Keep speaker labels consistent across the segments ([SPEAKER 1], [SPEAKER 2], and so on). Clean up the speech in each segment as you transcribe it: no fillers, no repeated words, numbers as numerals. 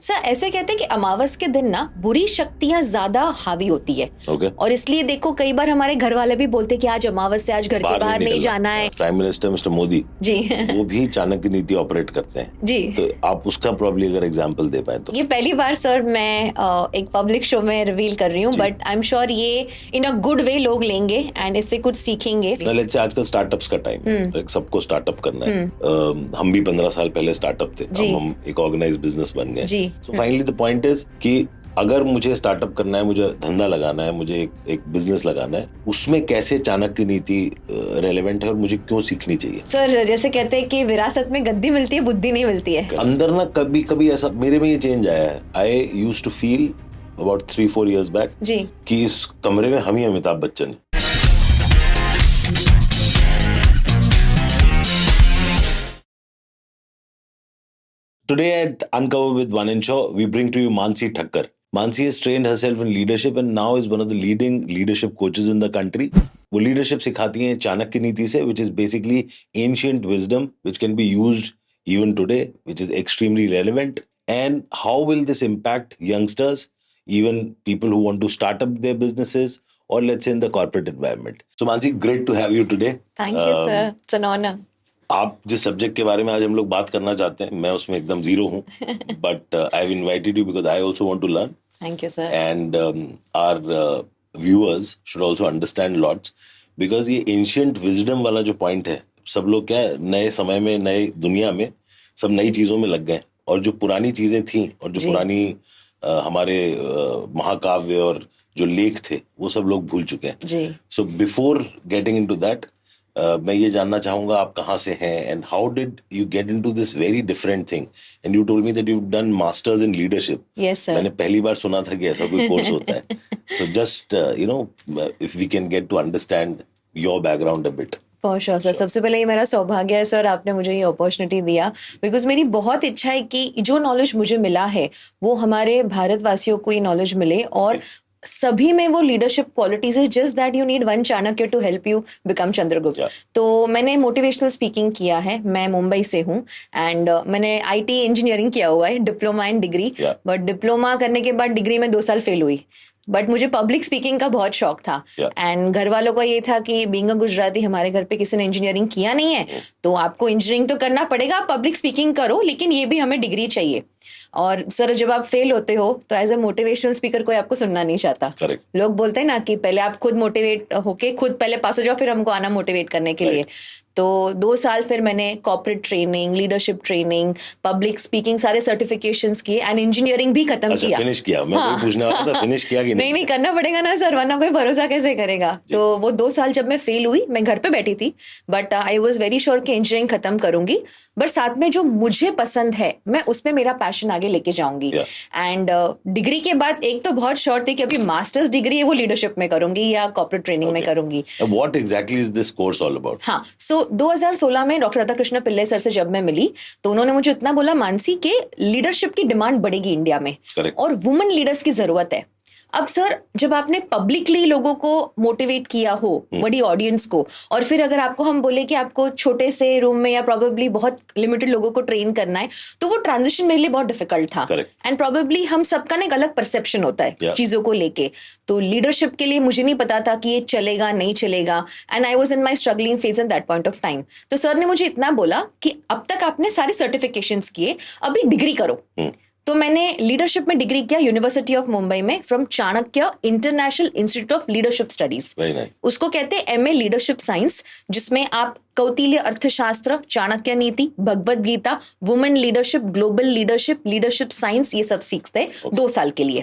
[SPEAKER 1] Sir ऐसे कहते हैं कि अमावस के दिन ना बुरी शक्तियां ज्यादा हावी होती है। और इसलिए देखो कई बार हमारे घर वाले भी बोलते कि आज अमावस है, आज घर के बाहर नहीं जाना है।
[SPEAKER 2] Prime minister mister Modi
[SPEAKER 1] ji
[SPEAKER 2] वो भी चाणक्य नीति ऑपरेट करते हैं
[SPEAKER 1] जी।
[SPEAKER 2] तो आप उसका प्रॉब्ली अगर एग्जांपल दे पाए तो।
[SPEAKER 1] ये पहली बार सर मैं एक पब्लिक शो में रिवील कर रही हूँ, बट आई एम श्योर ये इन अ गुड वे लोग लेंगे एंड इससे कुछ सीखेंगे।
[SPEAKER 2] लेट्स से आजकल स्टार्टअप्स का टाइम है, सबको स्टार्टअप करना है। हम भी 15 साल पहले स्टार्टअप थे, हम एक ऑर्गेनाइज्ड बिजनेस बन गए। So finally the point is कि अगर मुझे स्टार्टअप करना है, मुझे धंधा लगाना है, मुझे एक बिजनेस लगाना है, उसमें कैसे चाणक्य नीति रेलेवेंट है और मुझे क्यों सीखनी चाहिए?
[SPEAKER 1] सर जैसे कहते हैं कि विरासत में गद्दी मिलती है, बुद्धि नहीं मिलती है।
[SPEAKER 2] अंदर ना कभी कभी ऐसा मेरे में ये चेंज आया है। I used to feel about 3-4 years back
[SPEAKER 1] जी
[SPEAKER 2] कि इस कमरे में हम ही अमिताभ बच्चन हैं। Today at Uncover with One and Shaw, we bring to you Mansi Thakkar. Mansi has trained herself in leadership and now is one of the leading leadership coaches in the country. वो leadership सिखाती हैं चाणक्य नीति से, which is basically ancient wisdom, which can be used even today, which is extremely relevant. And how will this impact youngsters, even people who want to start up their businesses, or let's say in the corporate environment? So Mansi, great to have you today.
[SPEAKER 1] Thank you, sir. It's an honor.
[SPEAKER 2] आप जिस subject के बारे में आज हम लोग बात करना चाहते हैं, मैं उसमें एकदम जीरो हूँ, but I have invited you because I also want to learn.
[SPEAKER 1] Thank you sir.
[SPEAKER 2] And our viewers should also understand lots, because ये एंशिएंट विजडम वाला जो पॉइंट है, सब लोग क्या है, नए समय में, नए दुनिया में सब नई चीजों में लग गए, और जो पुरानी चीजें थी और जो पुरानी हमारे महाकाव्य और जो लेख थे वो सब लोग भूल चुके हैं। So before getting into that, मैं ये जानना चाहूंगा आप कहाँ से हैं and how did you get into this very different thing? And you told me that you done masters in leadership.
[SPEAKER 1] Yes sir.
[SPEAKER 2] मैंने पहली बार सुना था कि ऐसा कोई कोर्स होता है। So just you know if we can get to understand your background a bit.
[SPEAKER 1] For sure sir. सबसे पहले ये मेरा सौभाग्य है सर, आपने मुझे ये अपॉर्चुनिटी दिया, बिकॉज मेरी बहुत इच्छा है कि जो नॉलेज मुझे मिला है वो हमारे भारतवासियों को ये नॉलेज मिले, और सभी में वो लीडरशिप क्वालिटीज है। Just that you need one Chanakya to help you become Chandragupta. तो मैंने मोटिवेशनल स्पीकिंग किया है, मैं मुंबई से हूँ, एंड मैंने आईटी इंजीनियरिंग किया हुआ है, diploma and degree. But diploma करने के बाद डिग्री में 2 साल फेल हुई, बट मुझे पब्लिक स्पीकिंग का बहुत शौक था। एंड घर वालों का ये था कि बीइंग अ गुजराती, हमारे घर पे किसी ने इंजीनियरिंग किया नहीं है, तो आपको इंजीनियरिंग तो करना पड़ेगा, पब्लिक स्पीकिंग करो, लेकिन ये भी हमें डिग्री चाहिए। और सर जब आप फेल होते हो तो एज अ मोटिवेशनल स्पीकर कोई आपको सुनना नहीं चाहता। लोग बोलते हैं ना कि पहले आप खुद मोटिवेट होके खुद पहले पास हो जाओ, फिर हमको आना मोटिवेट करने के लिए। तो 2 साल फिर मैंने corporate training, leadership training, public speaking, सारे सर्टिफिकेशंस किए, एंड इंजीनियरिंग भी खत्म किया।
[SPEAKER 2] फिनिश किया? मैं वही पूछने वाला था, फिनिश किया कि नहीं?
[SPEAKER 1] नहीं करना पड़ेगा ना सर, वरना कोई भरोसा कैसे करेगा। तो वो 2 साल जब मैं फेल हुई, मैं घर पे बैठी थी, but I was very sure कि इंजीनियरिंग खत्म करूंगी, बट साथ में जो मुझे पसंद है मैं उसमें मेरा पैशन आगे लेके जाऊंगी। एंड डिग्री के बाद एक तो बहुत श्योर थी कि अभी मास्टर्स डिग्री है वो लीडरशिप में करूंगी या कॉर्पोरेट ट्रेनिंग में करूंगी।
[SPEAKER 2] What exactly is this course all about?
[SPEAKER 1] हाँ, सो 2016 में डॉक्टर राधाकृष्ण पिल्ले सर से जब मैं मिली तो उन्होंने मुझे इतना बोला, मानसी के लीडरशिप की डिमांड बढ़ेगी इंडिया में और वुमेन लीडर्स की जरूरत है। अब सर जब आपने पब्लिकली लोगों को मोटिवेट किया हो, बड़ी ऑडियंस को, और फिर अगर आपको हम बोले कि आपको छोटे से रूम में या प्रोबेबली बहुत लिमिटेड लोगों को ट्रेन करना है, तो वो ट्रांजिशन मेरे लिए बहुत डिफिकल्ट था। एंड प्रोबेबली हम सबका ना एक अलग परसेप्शन होता है चीजों को लेके। तो लीडरशिप के लिए मुझे नहीं पता था कि ये चलेगा नहीं चलेगा, and I was in my struggling phase at that point of time. तो सर ने मुझे इतना बोला कि अब तक आपने सारे सर्टिफिकेशंस किए, अभी डिग्री करो। तो मैंने लीडरशिप में डिग्री किया यूनिवर्सिटी ऑफ मुंबई में, from Chanakya international institute of leadership studies. उसको कहते हैं एमए लीडरशिप साइंस, जिसमें आप Kautilya Arthashastra, Chanakya Niti, Bhagavad Gita, women leadership, global leadership, leadership science, ये सब सीखते हैं 2 साल के लिए।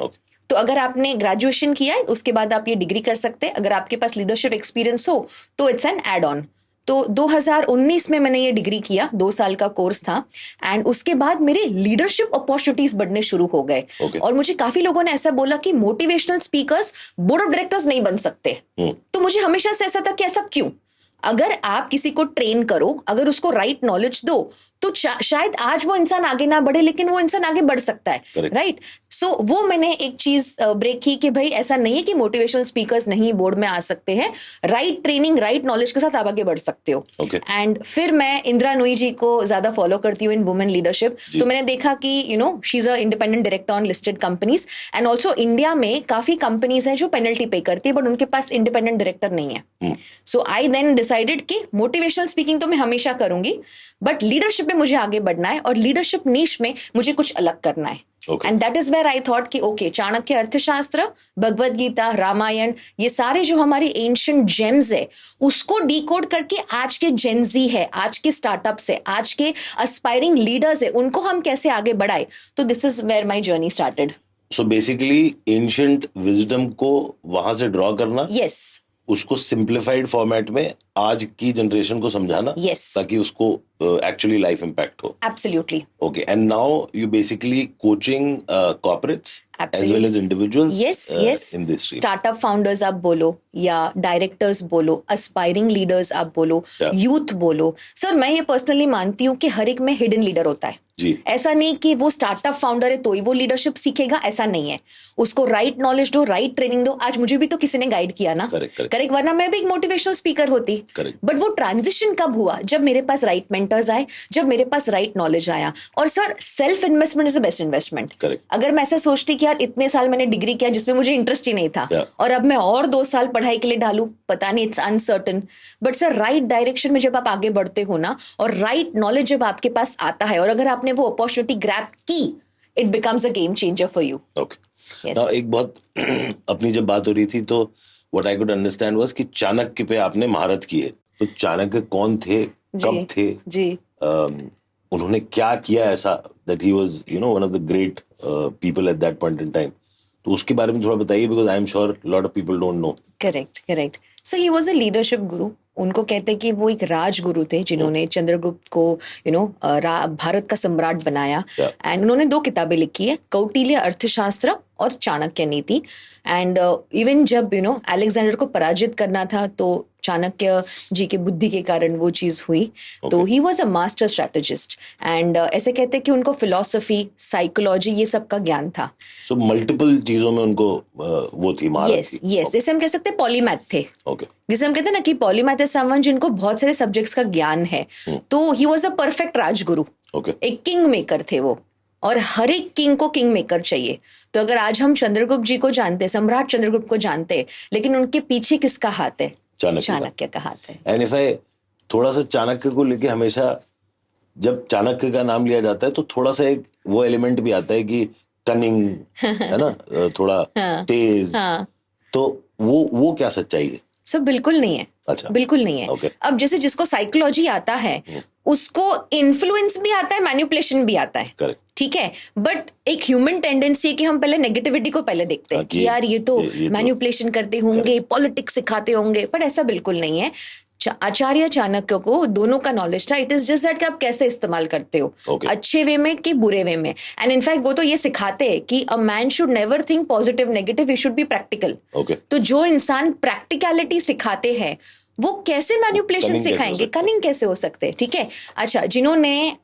[SPEAKER 1] तो अगर आपने ग्रेजुएशन किया है उसके बाद आप ये डिग्री कर सकते हैं। अगर आपके पास लीडरशिप एक्सपीरियंस हो तो इट्स एन एड ऑन। तो 2019 में मैंने ये डिग्री किया, 2 साल का कोर्स था, एंड उसके बाद मेरे लीडरशिप अपॉर्चुनिटीज बढ़ने शुरू हो गए। और मुझे काफी लोगों ने ऐसा बोला कि motivational speakers board of directors नहीं बन सकते। तो मुझे हमेशा से ऐसा था कि ऐसा क्यों? अगर आप किसी को ट्रेन करो, अगर उसको राइट नॉलेज दो, तो शायद आज वो इंसान आगे ना बढ़े, लेकिन वो इंसान आगे बढ़ सकता है, राइट? सो वो मैंने एक चीज ब्रेक की कि भाई ऐसा नहीं है कि मोटिवेशनल स्पीकर्स नहीं बोर्ड में आ सकते हैं, राइट ट्रेनिंग राइट नॉलेज के साथ आप आगे बढ़ सकते हो। एंड फिर मैं इंदिरा नूई जी को ज्यादा फॉलो करती हूँ इन वुमेन लीडरशिप। तो मैंने देखा कि she is a independent director on listed companies, and also India में काफी कंपनीज हैं जो पेनल्टी पे करती है, बट उनके पास इंडिपेंडेंट डायरेक्टर नहीं है। सो आई देन डिसाइडेड कि मोटिवेशनल स्पीकिंग तो मैं हमेशा करूंगी, बट लीडरशिप में मुझे आगे बढ़ना है और लीडरशिप नीश में मुझे कुछ अलग करना है। And that is where I thought कि ओके, चाणक्य अर्थशास्त्र, भगवत गीता, रामायण, ये सारे जो हमारे एंशिएंट जेम्स है उसको डिकोड करके आज के जेनजी है, आज के स्टार्टअप्स है, आज के एस्पायरिंग लीडर्स है, उनको हम कैसे आगे बढ़ाए। तो this is where my journey started.
[SPEAKER 2] So basically ancient wisdom को वहां से ड्रॉ करना,
[SPEAKER 1] यस,
[SPEAKER 2] उसको सिंप्लीफाइड फॉर्मेट में आज की जनरेशन को समझाना,
[SPEAKER 1] yes,
[SPEAKER 2] ताकि उसको एक्चुअली लाइफ इम्पैक्ट हो।
[SPEAKER 1] Absolutely.
[SPEAKER 2] Okay, and now you basically coaching corporates as well as individuals in this stream.
[SPEAKER 1] Startup founders आप बोलो या डायरेक्टर्स बोलो, एस्पायरिंग लीडर्स आप बोलो, यूथ बोलो। सर मैं ये पर्सनली मानती हूँ कि हर एक में हिडन लीडर होता है
[SPEAKER 2] जी।
[SPEAKER 1] ऐसा नहीं कि वो स्टार्टअप फाउंडर है तो ही वो लीडरशिप सीखेगा, ऐसा नहीं है। उसको राइट नॉलेज दो, राइट ट्रेनिंग दो। आज मुझे भी तो किसी ने गाइड किया ना, करेक्ट, वरना मैं भी एक मोटिवेशनल स्पीकर होती। बट वो ट्रांजिशन कब हुआ? जब मेरे पास राइट मेंटर्स आए, जब मेरे पास राइट नॉलेज आया। और sir self investment is the best investment. अगर मैं ऐसा सोचती कि यार इतने साल मैंने डिग्री किया जिसमें मुझे इंटरेस्ट ही नहीं था, और अब मैं और 2 साल पढ़ाई के लिए डालूं, पता नहीं, it's uncertain. But sir right direction में जब आप आगे बढ़ते हो ना, और राइट नॉलेज जब आपके पास आता है, और अगर आपने वो अपॉर्चुनिटी ग्रैब की, it becomes a game changer for you.
[SPEAKER 2] Okay, now एक बहुत अपनी जब बात हो रही थी तो what I could understand was कि चाणक्य पे आपने महारत की है। तो चाणक्य कौन थे, कब थे
[SPEAKER 1] जी,
[SPEAKER 2] उन्होंने क्या किया ऐसा that he was one of the great people at that point in time? तो उसके बारे में थोड़ा बताइए, because I am sure lot of people don't know.
[SPEAKER 1] Correct. So he was a leadership गुरु। उनको कहते हैं कि वो एक राजगुरु थे जिन्होंने चंद्रगुप्त को भारत का सम्राट बनाया। एंड उन्होंने 2 किताबें लिखी है, कौटिल्य अर्थशास्त्र और चाणक्य नीति। एंड इवन जब अलेक्जेंडर को पराजित करना था तो चाणक्य जी के बुद्धि के कारण वो चीज हुई। तो he was a master strategist. And ऐसे कहते हैं कि उनको फिलोसफी, साइकोलॉजी, ये सब का ज्ञान था।
[SPEAKER 2] सो मल्टीपल चीजों में उनको वो थी महारत।
[SPEAKER 1] यस, जैसे हम कह सकते हैं पॉलीमैथ थे। जैसे हम कहते हैं ना कि पॉलीमैथ इज समवन जिनको बहुत सारे सब्जेक्ट्स का ज्ञान है। तो he was a perfect Rajguru. एक किंग मेकर थे वो, और हर एक किंग को किंग मेकर चाहिए। तो अगर आज हम चंद्रगुप्त जी को जानते, सम्राट चंद्रगुप्त को जानते, लेकिन उनके पीछे किसका हाथ है? चाणक्य का हाथ है।
[SPEAKER 2] एंड इफ आई थोड़ा सा चाणक्य को लेके, हमेशा जब चाणक्य का नाम लिया जाता है तो थोड़ा सा एक वो एलिमेंट भी आता है कि कनिंग है ना, थोड़ा तेज। तो वो क्या सच्चाई है?
[SPEAKER 1] सर बिल्कुल नहीं है।
[SPEAKER 2] अच्छा,
[SPEAKER 1] बिल्कुल नहीं है। अब जैसे जिसको साइकोलॉजी आता है उसको इन्फ्लुएंस भी आता है, मैनिपुलेशन भी आता है।
[SPEAKER 2] करेक्ट,
[SPEAKER 1] ठीक है। बट एक ह्यूमन टेंडेंसी है कि हम पहले नेगेटिविटी को पहले देखते हैं कि यार ये तो मैनिपुलेशन करते होंगे, पॉलिटिक्स सिखाते होंगे, बट ऐसा बिल्कुल नहीं है। आचार्य चाणक्य को दोनों का नॉलेज था। इट इज जस्ट दैट कि आप कैसे इस्तेमाल करते हो, अच्छे वे में कि बुरे वे में। एंड इनफैक्ट वो तो ये सिखाते हैं कि a man should never think positive negative, he should be practical. तो जो इंसान प्रैक्टिकलिटी सिखाते हैं वो कैसे मैनिपुलेशन सिखाएंगे, कनिंग कैसे हो सकते हैं? ठीक है। अच्छा, जिन्होंने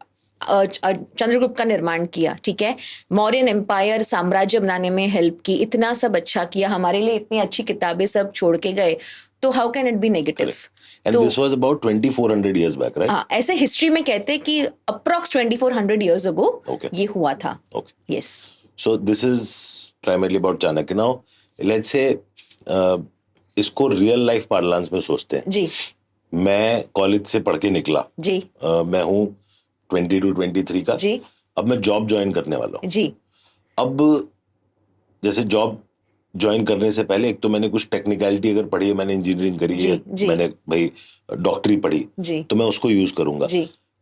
[SPEAKER 1] चंद्रगुप्त का निर्माण किया, ठीक है, मौर्यन एम्पायर, साम्राज्य बनाने में हेल्प की, इतना सब अच्छा किया, हमारे लिए इतनी अच्छी किताबें सब छोड़ के गए, तो how can it be negative?
[SPEAKER 2] And this was about 2400 years back, right?
[SPEAKER 1] हाँ, ऐसे हिस्ट्री में कहते हैं कि अप्रॉक्स 2400 इयर्स अगो ये हुआ था। Yes.
[SPEAKER 2] So this is primarily about Chanakya. Now let's say इसको रियल लाइफ पार्लांस में सोचते हैं
[SPEAKER 1] जी।
[SPEAKER 2] मैं कॉलेज से पढ़ के निकला
[SPEAKER 1] जी,
[SPEAKER 2] मैं हूँ 22, 23 का
[SPEAKER 1] जी।
[SPEAKER 2] अब मैं जॉब ज्वाइन करने वाला हूँ
[SPEAKER 1] जी।
[SPEAKER 2] अब जैसे जॉब ज्वाइन करने से पहले एक तो मैंने कुछ टेक्निकलिटी अगर पढ़ी है, मैंने इंजीनियरिंग करी है, मैंने भाई डॉक्टरी पढ़ी, तो मैं उसको यूज करूंगा।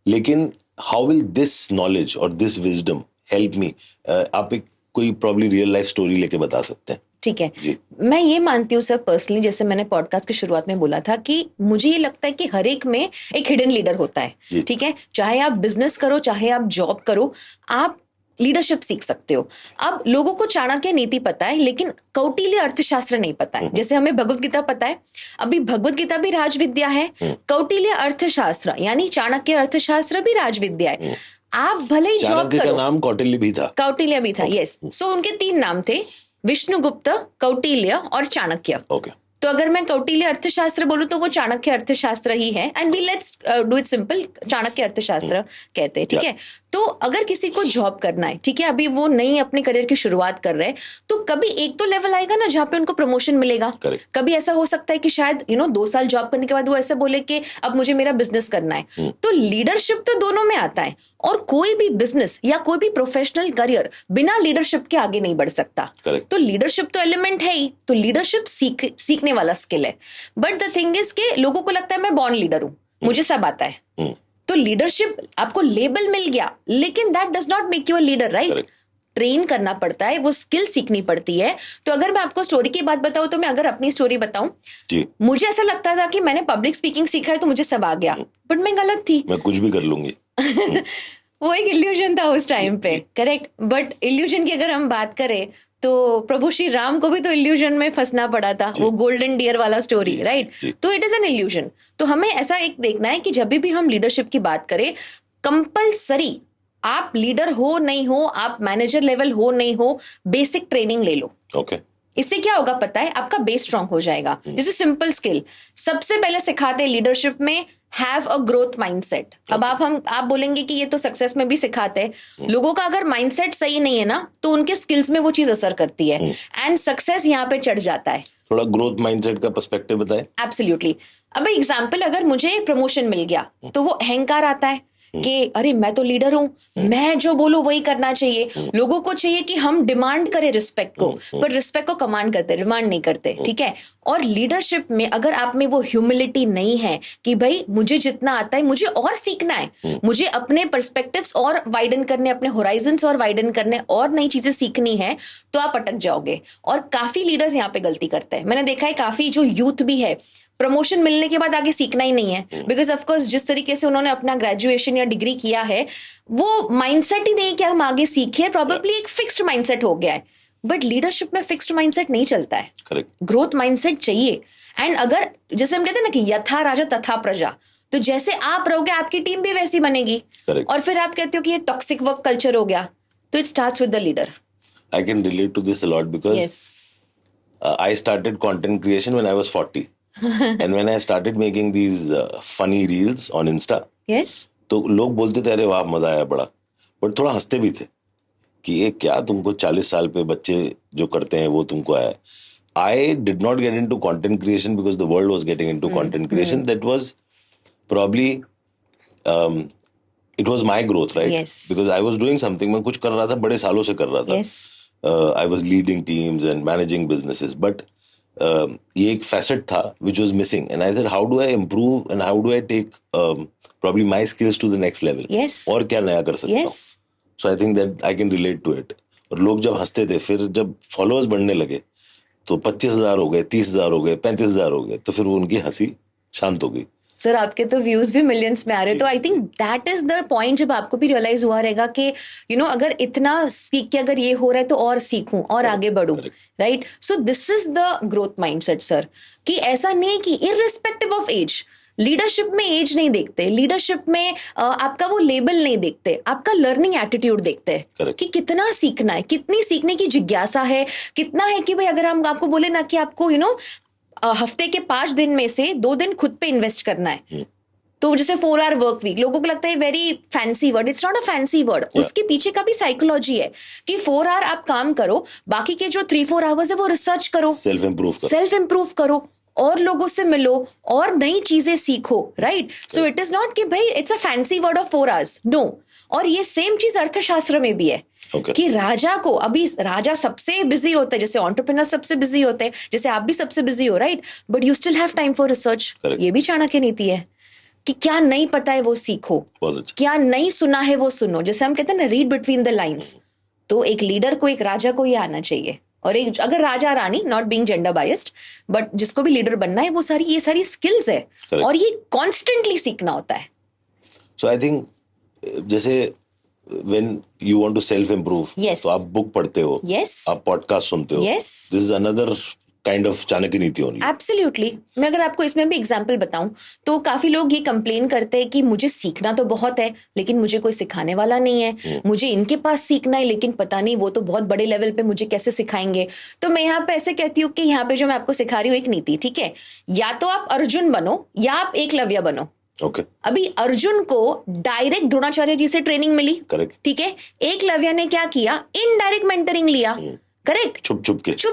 [SPEAKER 2] लेकिन हाउ विल दिस नॉलेज और दिस विजडम हेल्प मी? आप एक कोई प्रॉब्ली रियल लाइफ स्टोरी लेके बता सकते हैं?
[SPEAKER 1] ठीक है। मैं ये मानती हूँ सर पर्सनली, जैसे मैंने पॉडकास्ट की शुरुआत में बोला था कि मुझे ये लगता है कि हर एक में एक हिडन लीडर होता है। ठीक है, चाहे आप बिजनेस करो, चाहे आप जॉब करो, आप लीडरशिप सीख सकते हो। अब लोगों को चाणक्य नीति पता है लेकिन कौटिल्य अर्थशास्त्र नहीं पता है। जैसे हमें भगवत गीता पता है, अभी भगवत गीता भी राजविद्या है, कौटिल्य अर्थशास्त्र यानी चाणक्य अर्थशास्त्र भी राजविद्या है। आप भले ही जॉब
[SPEAKER 2] चाणक्य का
[SPEAKER 1] करो,
[SPEAKER 2] नाम कौटिल्य भी था।
[SPEAKER 1] कौटिल्य भी था, यस। सो उनके 3 नाम थे, विष्णुगुप्त, कौटिल्य और चाणक्य।
[SPEAKER 2] ओके,
[SPEAKER 1] तो अगर मैं कौटिल्य अर्थशास्त्र बोलूं तो वो चाणक्य अर्थशास्त्र ही है, and we let's do it simple, Chanakya Arthashastra कहते हैं, ठीक है। तो अगर किसी को जॉब करना है, ठीक है, अभी वो नई अपने करियर की शुरुआत कर रहे हैं, तो कभी एक तो लेवल आएगा ना जहां पे उनको प्रमोशन मिलेगा।
[SPEAKER 2] Correct.
[SPEAKER 1] कभी ऐसा हो सकता है कि शायद 2 साल जॉब करने के बाद वो ऐसे बोले कि अब मुझे मेरा बिजनेस करना है। तो लीडरशिप तो दोनों में आता है, और कोई भी बिजनेस या कोई भी प्रोफेशनल करियर बिना लीडरशिप के आगे नहीं बढ़ सकता।
[SPEAKER 2] Correct.
[SPEAKER 1] तो लीडरशिप तो एलिमेंट है ही, तो लीडरशिप सीखने वाला स्किल है। बट द थिंग इज के लोगों को लगता है मैं बॉर्न लीडर हूं, मुझे सब आता है। तो लीडरशिप, आपको लेबल मिल गया, लेकिन that does not make you a leader, right? Train करना पड़ता है, वो स्किल सीखनी पड़ती है। तो अगर मैं आपको स्टोरी की बात बताऊं, तो मैं अगर अपनी स्टोरी बताऊं, मुझे ऐसा लगता था कि मैंने पब्लिक स्पीकिंग सीखा है तो मुझे सब आ गया, बट मैं गलत थी।
[SPEAKER 2] मैं कुछ भी कर लूंगी।
[SPEAKER 1] वो एक इल्यूजन था उस टाइम पे, करेक्ट। बट इल्यूजन की अगर हम बात करें तो प्रभु श्री राम को भी तो इल्यूजन में फंसना पड़ा था, वो गोल्डन डियर वाला स्टोरी, राइट? तो इट इज एन इल्यूजन। तो हमें ऐसा एक देखना है कि जब भी हम लीडरशिप की बात करें, कंपलसरी, आप लीडर हो नहीं हो, आप मैनेजर लेवल हो नहीं हो, बेसिक ट्रेनिंग ले लो।
[SPEAKER 2] ओके,
[SPEAKER 1] इससे क्या होगा पता है? आपका बेस स्ट्रांग हो जाएगा। जैसे सिंपल स्किल सबसे पहले सिखाते हैं लीडरशिप में, हैव अ ग्रोथ माइंडसेट। अब आप बोलेंगे कि ये तो सक्सेस में भी सिखाते हैं। लोगों का अगर माइंडसेट सही नहीं है ना, तो उनके स्किल्स में वो चीज असर करती है, एंड सक्सेस यहाँ पे चढ़ जाता है।
[SPEAKER 2] थोड़ा ग्रोथ माइंडसेट का पर्सपेक्टिव बताएं।
[SPEAKER 1] एब्सोल्युटली। अब एग्जांपल, अगर मुझे प्रमोशन मिल गया तो वो अहंकार आता है कि अरे मैं तो लीडर हूं, मैं जो बोलूं वही करना चाहिए। लोगों को चाहिए कि हम डिमांड करें रिस्पेक्ट को, पर रिस्पेक्ट को कमांड करते, डिमांड नहीं करते, ठीक है। और लीडरशिप में अगर आप में वो ह्यूमिलिटी नहीं है कि भाई मुझे जितना आता है मुझे और सीखना है, मुझे अपने पर्सपेक्टिव्स और वाइडन करने, अपने होराइजन्स और वाइडन करने, और नई चीजें सीखनी है, तो आप अटक जाओगे। और काफी लीडर्स यहाँ पे गलती करते हैं। मैंने देखा है काफी जो यूथ भी है, प्रमोशन मिलने के बाद आगे सीखना ही नहीं है, बिकॉज ऑफ कोर्स जिस तरीके से उन्होंने अपना ग्रेजुएशन या डिग्री किया है, वो माइंडसेट ही नहीं कि हम आगे सीखे, प्रॉबेबली एक फिक्स्ड माइंडसेट हो गया है। बट लीडरशिप में फिक्स्ड माइंडसेट नहीं चलता है,
[SPEAKER 2] करेक्ट,
[SPEAKER 1] ग्रोथ माइंडसेट चाहिए। एंड अगर जैसे हम कहते हैं ना कि यथा राजा तथा प्रजा, तो जैसे आप रहोगे आपकी टीम भी वैसी बनेगी।
[SPEAKER 2] Correct.
[SPEAKER 1] और फिर आप कहते हो कि ये टॉक्सिक वर्क कल्चर हो गया, तो it starts with the leader.
[SPEAKER 2] I can relate to this a lot because I started content creation when I was 40. And when I started making these funny reels on Insta,
[SPEAKER 1] yes,
[SPEAKER 2] तो लोग बोलते थे अरे वाह मजा आया बड़ा, but थोड़ा हंसते भी थे कि ये क्या तुमको 40 साल पे बच्चे जो करते हैं वो तुमको आया। I did not get into content creation because the world was getting into content creation. That was probably it was my growth, right?
[SPEAKER 1] Yes.
[SPEAKER 2] Because I was doing something, मैं कुछ कर रहा था, बड़े सालों से कर रहा था।
[SPEAKER 1] yes,
[SPEAKER 2] I was leading teams and managing businesses, but ये एक facet था which was missing, and I said how do I improve and how do I take probably my skills to the next level?
[SPEAKER 1] yes,
[SPEAKER 2] और क्या नया कर सकता हूँ?
[SPEAKER 1] yes,
[SPEAKER 2] So I think that I can relate to it. और लोग जब हंसते थे, फिर जब फॉलोअर्स बढ़ने लगे तो 25,000 हो गए, 30,000 हो गए, 35,000 हो गए, तो फिर वो उनकी हंसी शांत हो गई।
[SPEAKER 1] सर आपके तो व्यूज भी मिलियंस में आ रहे हैं। तो आई think that is the point जब आपको भी रियलाइज हुआ रहेगा कि अगर इतना सीख के अगर ये हो रहा है तो और सीखूं और आगे बढ़ूं, right? So this is the growth mindset sir, कि ऐसा नहीं कि इररिस्पेक्टिव ऑफ एज, लीडरशिप में एज नहीं देखते, लीडरशिप में आपका वो लेबल नहीं देखते, आपका लर्निंग एटीट्यूड देखते हैं कि कितना सीखना है, कितनी सीखने की जिज्ञासा है, कितना है कि भाई अगर हम आपको बोले ना कि आपको हफ्ते के 5 दिन में से 2 दिन खुद पे इन्वेस्ट करना है, तो जैसे 4 आवर वर्क वीक, लोगों को लगता है very fancy word, it's not a fancy word. उसके पीछे का भी साइकोलॉजी है कि 4 आवर आप काम करो, बाकी के जो 3-4 आवर्स है वो रिसर्च करो, सेल्फ इंप्रूव करो, और लोगों से मिलो और नई चीजें सीखो, right? So it is not कि भाई it's a fancy word of 4 hours, no. और ये सेम चीज अर्थशास्त्र में भी है कि राजा को, अभी राजा सबसे बिजी होता है, जैसे एंटरप्रेन्योर सबसे बिजी होते हैं, जैसे आप भी सबसे बिजी हो, right? But you still have time for research. ये भी चाणक्य नीति है कि क्या नहीं पता है वो सीखो, क्या नहीं सुना है वो सुनो। जैसे हम कहते हैं ना, रीड बिटवीन द लाइन्स। तो एक लीडर को, एक राजा को ये आना चाहिए। और एक अगर राजा रानी, not being gender biased, but जिसको भी लीडर बनना है, वो ये सारी स्किल्स है। और ये कॉन्स्टेंटली सीखना होता है।
[SPEAKER 2] सो आई थिंक जैसे when you want to self improve,
[SPEAKER 1] Yes.
[SPEAKER 2] तो आप बुक पढ़ते हो,
[SPEAKER 1] Yes.
[SPEAKER 2] आप पॉडकास्ट सुनते हो,
[SPEAKER 1] Yes.
[SPEAKER 2] This is another kind of Chanakya नीति ओनली।
[SPEAKER 1] एब्सोल्युटली। मैं अगर आपको इसमें भी एग्जांपल बताऊं तो काफी लोग ये कंप्लेन करते हैं कि मुझे सीखना तो बहुत है लेकिन मुझे कोई सिखाने वाला नहीं है, मुझे इनके पास सीखना है लेकिन पता नहीं वो तो बहुत बड़े लेवल पे मुझे कैसे सिखाएंगे। तो मैं यहाँ पे ऐसे कहती हूँ कि यहाँ पे जो मैं आपको सिखा रही हूँ एक नीति, ठीक है, या तो आप अर्जुन बनो या आप एकलव्य बनो।
[SPEAKER 2] ओके,
[SPEAKER 1] अभी अर्जुन को डायरेक्ट द्रोणाचार्य जी से ट्रेनिंग मिली,
[SPEAKER 2] करेक्ट,
[SPEAKER 1] ठीक है, एकलव्य ने क्या किया, इनडायरेक्ट मेंटरिंग लिया, करेक्ट,
[SPEAKER 2] छुप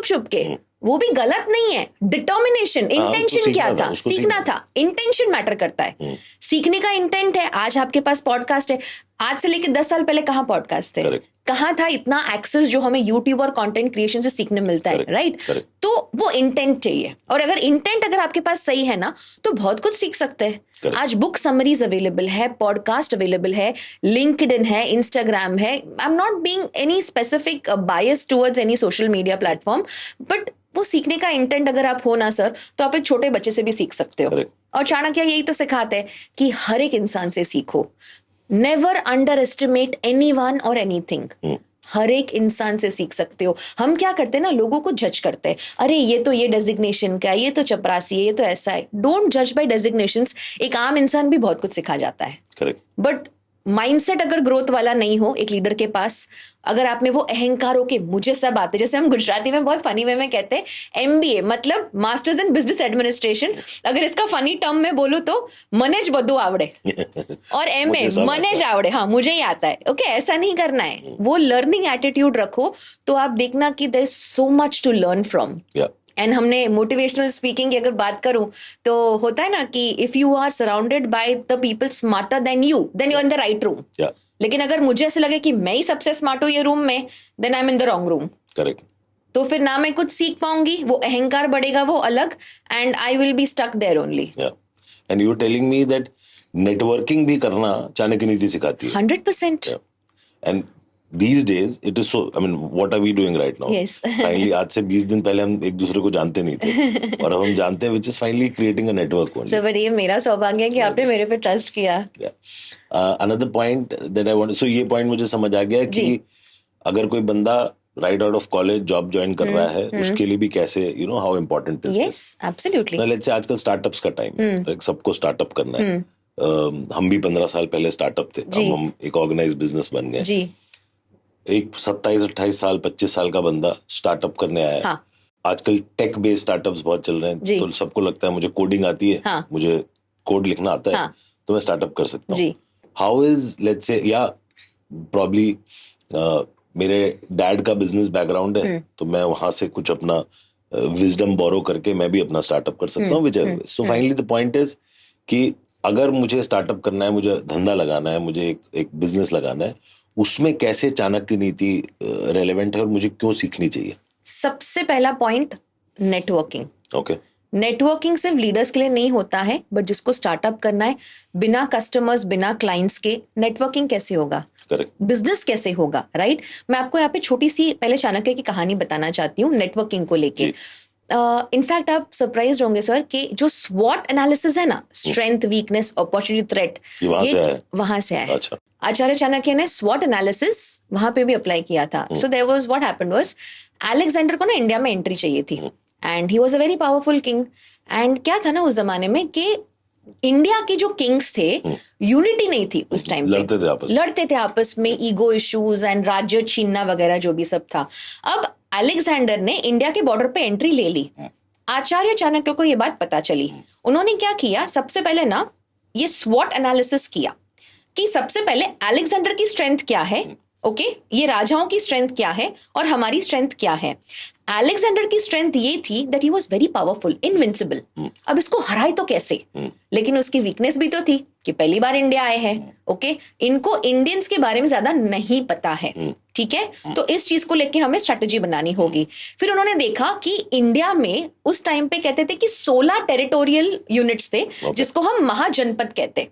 [SPEAKER 2] छुप के,
[SPEAKER 1] वो भी गलत नहीं है, डिटर्मिनेशन, इंटेंशन क्या था,
[SPEAKER 2] उसको
[SPEAKER 1] सीखना था, इंटेंशन मैटर करता है, सीखने का इंटेंट है। आज आपके पास पॉडकास्ट है, आज से लेके 10 साल पहले कहाँ पॉडकास्ट थे,
[SPEAKER 2] Correct.
[SPEAKER 1] कहाँ था इतना एक्सेस जो हमें यूट्यूब और कंटेंट क्रिएशन से सीखने मिलता है, राइट? तो वो इंटेंट चाहिए, और अगर इंटेंट अगर आपके पास सही है ना तो बहुत कुछ सीख सकते हैं। आज बुक समरीज अवेलेबल है, पॉडकास्ट अवेलेबल है, लिंक्डइन है, इंस्टाग्राम है। I am not being any specific bias towards any social media platform, but वो सीखने का इंटेंट अगर आप हो ना सर, तो आप एक छोटे बच्चे से भी सीख सकते हो।
[SPEAKER 2] Correct.
[SPEAKER 1] और चाणक्य यही तो सिखाते हैं कि हर एक इंसान से सीखो, नेवर अंडर एस्टिमेट एनीवन और एनीथिंग। हर एक इंसान से सीख सकते हो। हम क्या करते हैं ना, लोगों को जज करते हैं, अरे ये तो ये डेजिग्नेशन का है, ये तो चपरासी है, ये तो ऐसा है। डोंट जज बाय डेजिग्नेशंस। एक आम इंसान भी बहुत कुछ सिखा जाता है,
[SPEAKER 2] करेक्ट,
[SPEAKER 1] बट माइंडसेट अगर ग्रोथ वाला नहीं हो एक लीडर के पास, अगर आप में वो अहंकार हो कि मुझे सब आते, जैसे हम गुजराती में बहुत फनी वे में कहते हैं एमबीए मतलब मास्टर्स इन बिजनेस एडमिनिस्ट्रेशन, अगर इसका फनी टर्म में बोलूं तो मनेज बदू आवड़े और एमए मनेज आवड़े, हाँ मुझे ही आता है। ओके, ऐसा नहीं करना है, वो लर्निंग एटीट्यूड रखो तो आप देखना कि there is so much to learn from. And हमने मोटिवेशनल स्पीकिंग की अगर बात करूं तो होता है ना कि if you are surrounded by the people smarter than you in the right room. लेकिन अगर मुझे ऐसे लगे कि मैं ही सबसे स्मार्ट हूं ये रूम में, then I am in the wrong room.
[SPEAKER 2] Correct,
[SPEAKER 1] तो फिर ना मैं कुछ सीख पाऊंगी, वो अहंकार बढ़ेगा वो अलग, and I will be stuck there only.
[SPEAKER 2] And you are telling me that networking भी करना चाणक्य नीति सिखाती है।
[SPEAKER 1] 100%।
[SPEAKER 2] And these days it is so, I mean what are we doing right now?
[SPEAKER 1] Yes.
[SPEAKER 2] Finally आज से 20 दिन पहले हम एक दूसरे को जानते नहीं थे और अब हम जानते हैं, which is finally creating a network only.
[SPEAKER 1] So but ये मेरा सौभाग्य है कि आपने मेरे पे ट्रस्ट किया।
[SPEAKER 2] Another point that I want, so ये point मुझे समझ आ गया कि अगर कोई बंदा right out of college job join कर रहा है उसके लिए भी कैसे, you know how important is
[SPEAKER 1] Yes, absolutely.
[SPEAKER 2] let's say आजकल स्टार्टअप्स का टाइम, सबको स्टार्टअप करना है। हम भी 15 साल पहले स्टार्टअप थे, अब हम एक ऑर्गेनाइज बिजनेस बन गए।
[SPEAKER 1] जी।
[SPEAKER 2] एक 27-28 साल 25 साल का बंदा स्टार्टअप करने आया।
[SPEAKER 1] हाँ।
[SPEAKER 2] आजकल टेक बेस्ड स्टार्टअप्स बहुत चल रहे हैं, तो सबको लगता है मुझे कोडिंग आती है,
[SPEAKER 1] हाँ।
[SPEAKER 2] मुझे कोड लिखना आता है,
[SPEAKER 1] हाँ।
[SPEAKER 2] तो मैं स्टार्टअप कर सकता हूँ।
[SPEAKER 1] जी।
[SPEAKER 2] हाउ इज, लेट्स से, या प्रॉब्ली मेरे डैड का बिजनेस बैकग्राउंड है तो मैं वहां से कुछ अपना विजडम बोरो करके मैं भी अपना स्टार्टअप कर सकता हूँ, which ever. So finally the point is कि अगर मुझे स्टार्टअप करना है, मुझे धंधा लगाना है, मुझे एक बिजनेस लगाना है, उसमें कैसे चाणक्य नीति रेलेवेंट है और मुझे क्यों सीखनी चाहिए?
[SPEAKER 1] सबसे पहला पॉइंट, नेटवर्किंग।
[SPEAKER 2] ओके,
[SPEAKER 1] नेटवर्किंग सिर्फ लीडर्स के लिए नहीं होता है, बट जिसको स्टार्टअप करना है, बिना कस्टमर्स बिना क्लाइंट्स के नेटवर्किंग कैसे होगा,
[SPEAKER 2] करेक्ट,
[SPEAKER 1] बिजनेस कैसे होगा, राइट? मैं आपको यहाँ पे छोटी सी पहले चाणक्य की कहानी बताना चाहती हूँ नेटवर्किंग को लेके। इनफैक्ट आप सरप्राइज होंगे सर कि जो स्वॉट एनालिसिस है ना, स्ट्रेंथ, वीकनेस, अपॉर्चुनिटी, थ्रेट, ये वहां से आया।
[SPEAKER 2] अच्छा।
[SPEAKER 1] आचार्य चाणक्य ने स्वॉट एनालिसिस वहां पे भी अप्लाई किया था। So there was, what happened was, Alexander को ना इंडिया में एंट्री चाहिए थी and he was a very powerful king. एंड क्या था ना उस जमाने में कि इंडिया के जो किंग्स थे, यूनिटी नहीं थी उस टाइम पे, लड़ते थे आपस में, ईगो इश्यूज एंड राज्य छीनना वगैरह जो भी सब था। अब अलेक्जेंडर ने इंडिया के बॉर्डर पे एंट्री ले ली। आचार्य चाणक्य को ये बात पता चली। उन्होंने क्या किया, सबसे पहले ना ये स्वॉट एनालिसिस किया कि सबसे पहले अलेक्जेंडर की स्ट्रेंथ क्या है, ओके, ये राजाओं की स्ट्रेंथ क्या है और हमारी स्ट्रेंथ क्या है। अलेक्जेंडर की स्ट्रेंथ ये थी that he was very powerful, invincible. अब इसको हराए तो कैसे, लेकिन उसकी वीकनेस भी तो थी कि पहली बार इंडिया आए हैं, ओके, इनको इंडियंस के बारे में ज्यादा नहीं पता है, ठीक है, तो इस चीज को लेके हमें स्ट्रेटेजी बनानी होगी। फिर उन्होंने देखा कि इंडिया में उस टाइम पे कहते थे कि 16 टेरिटोरियल यूनिट्स थे, जिसको हम महाजनपद कहते,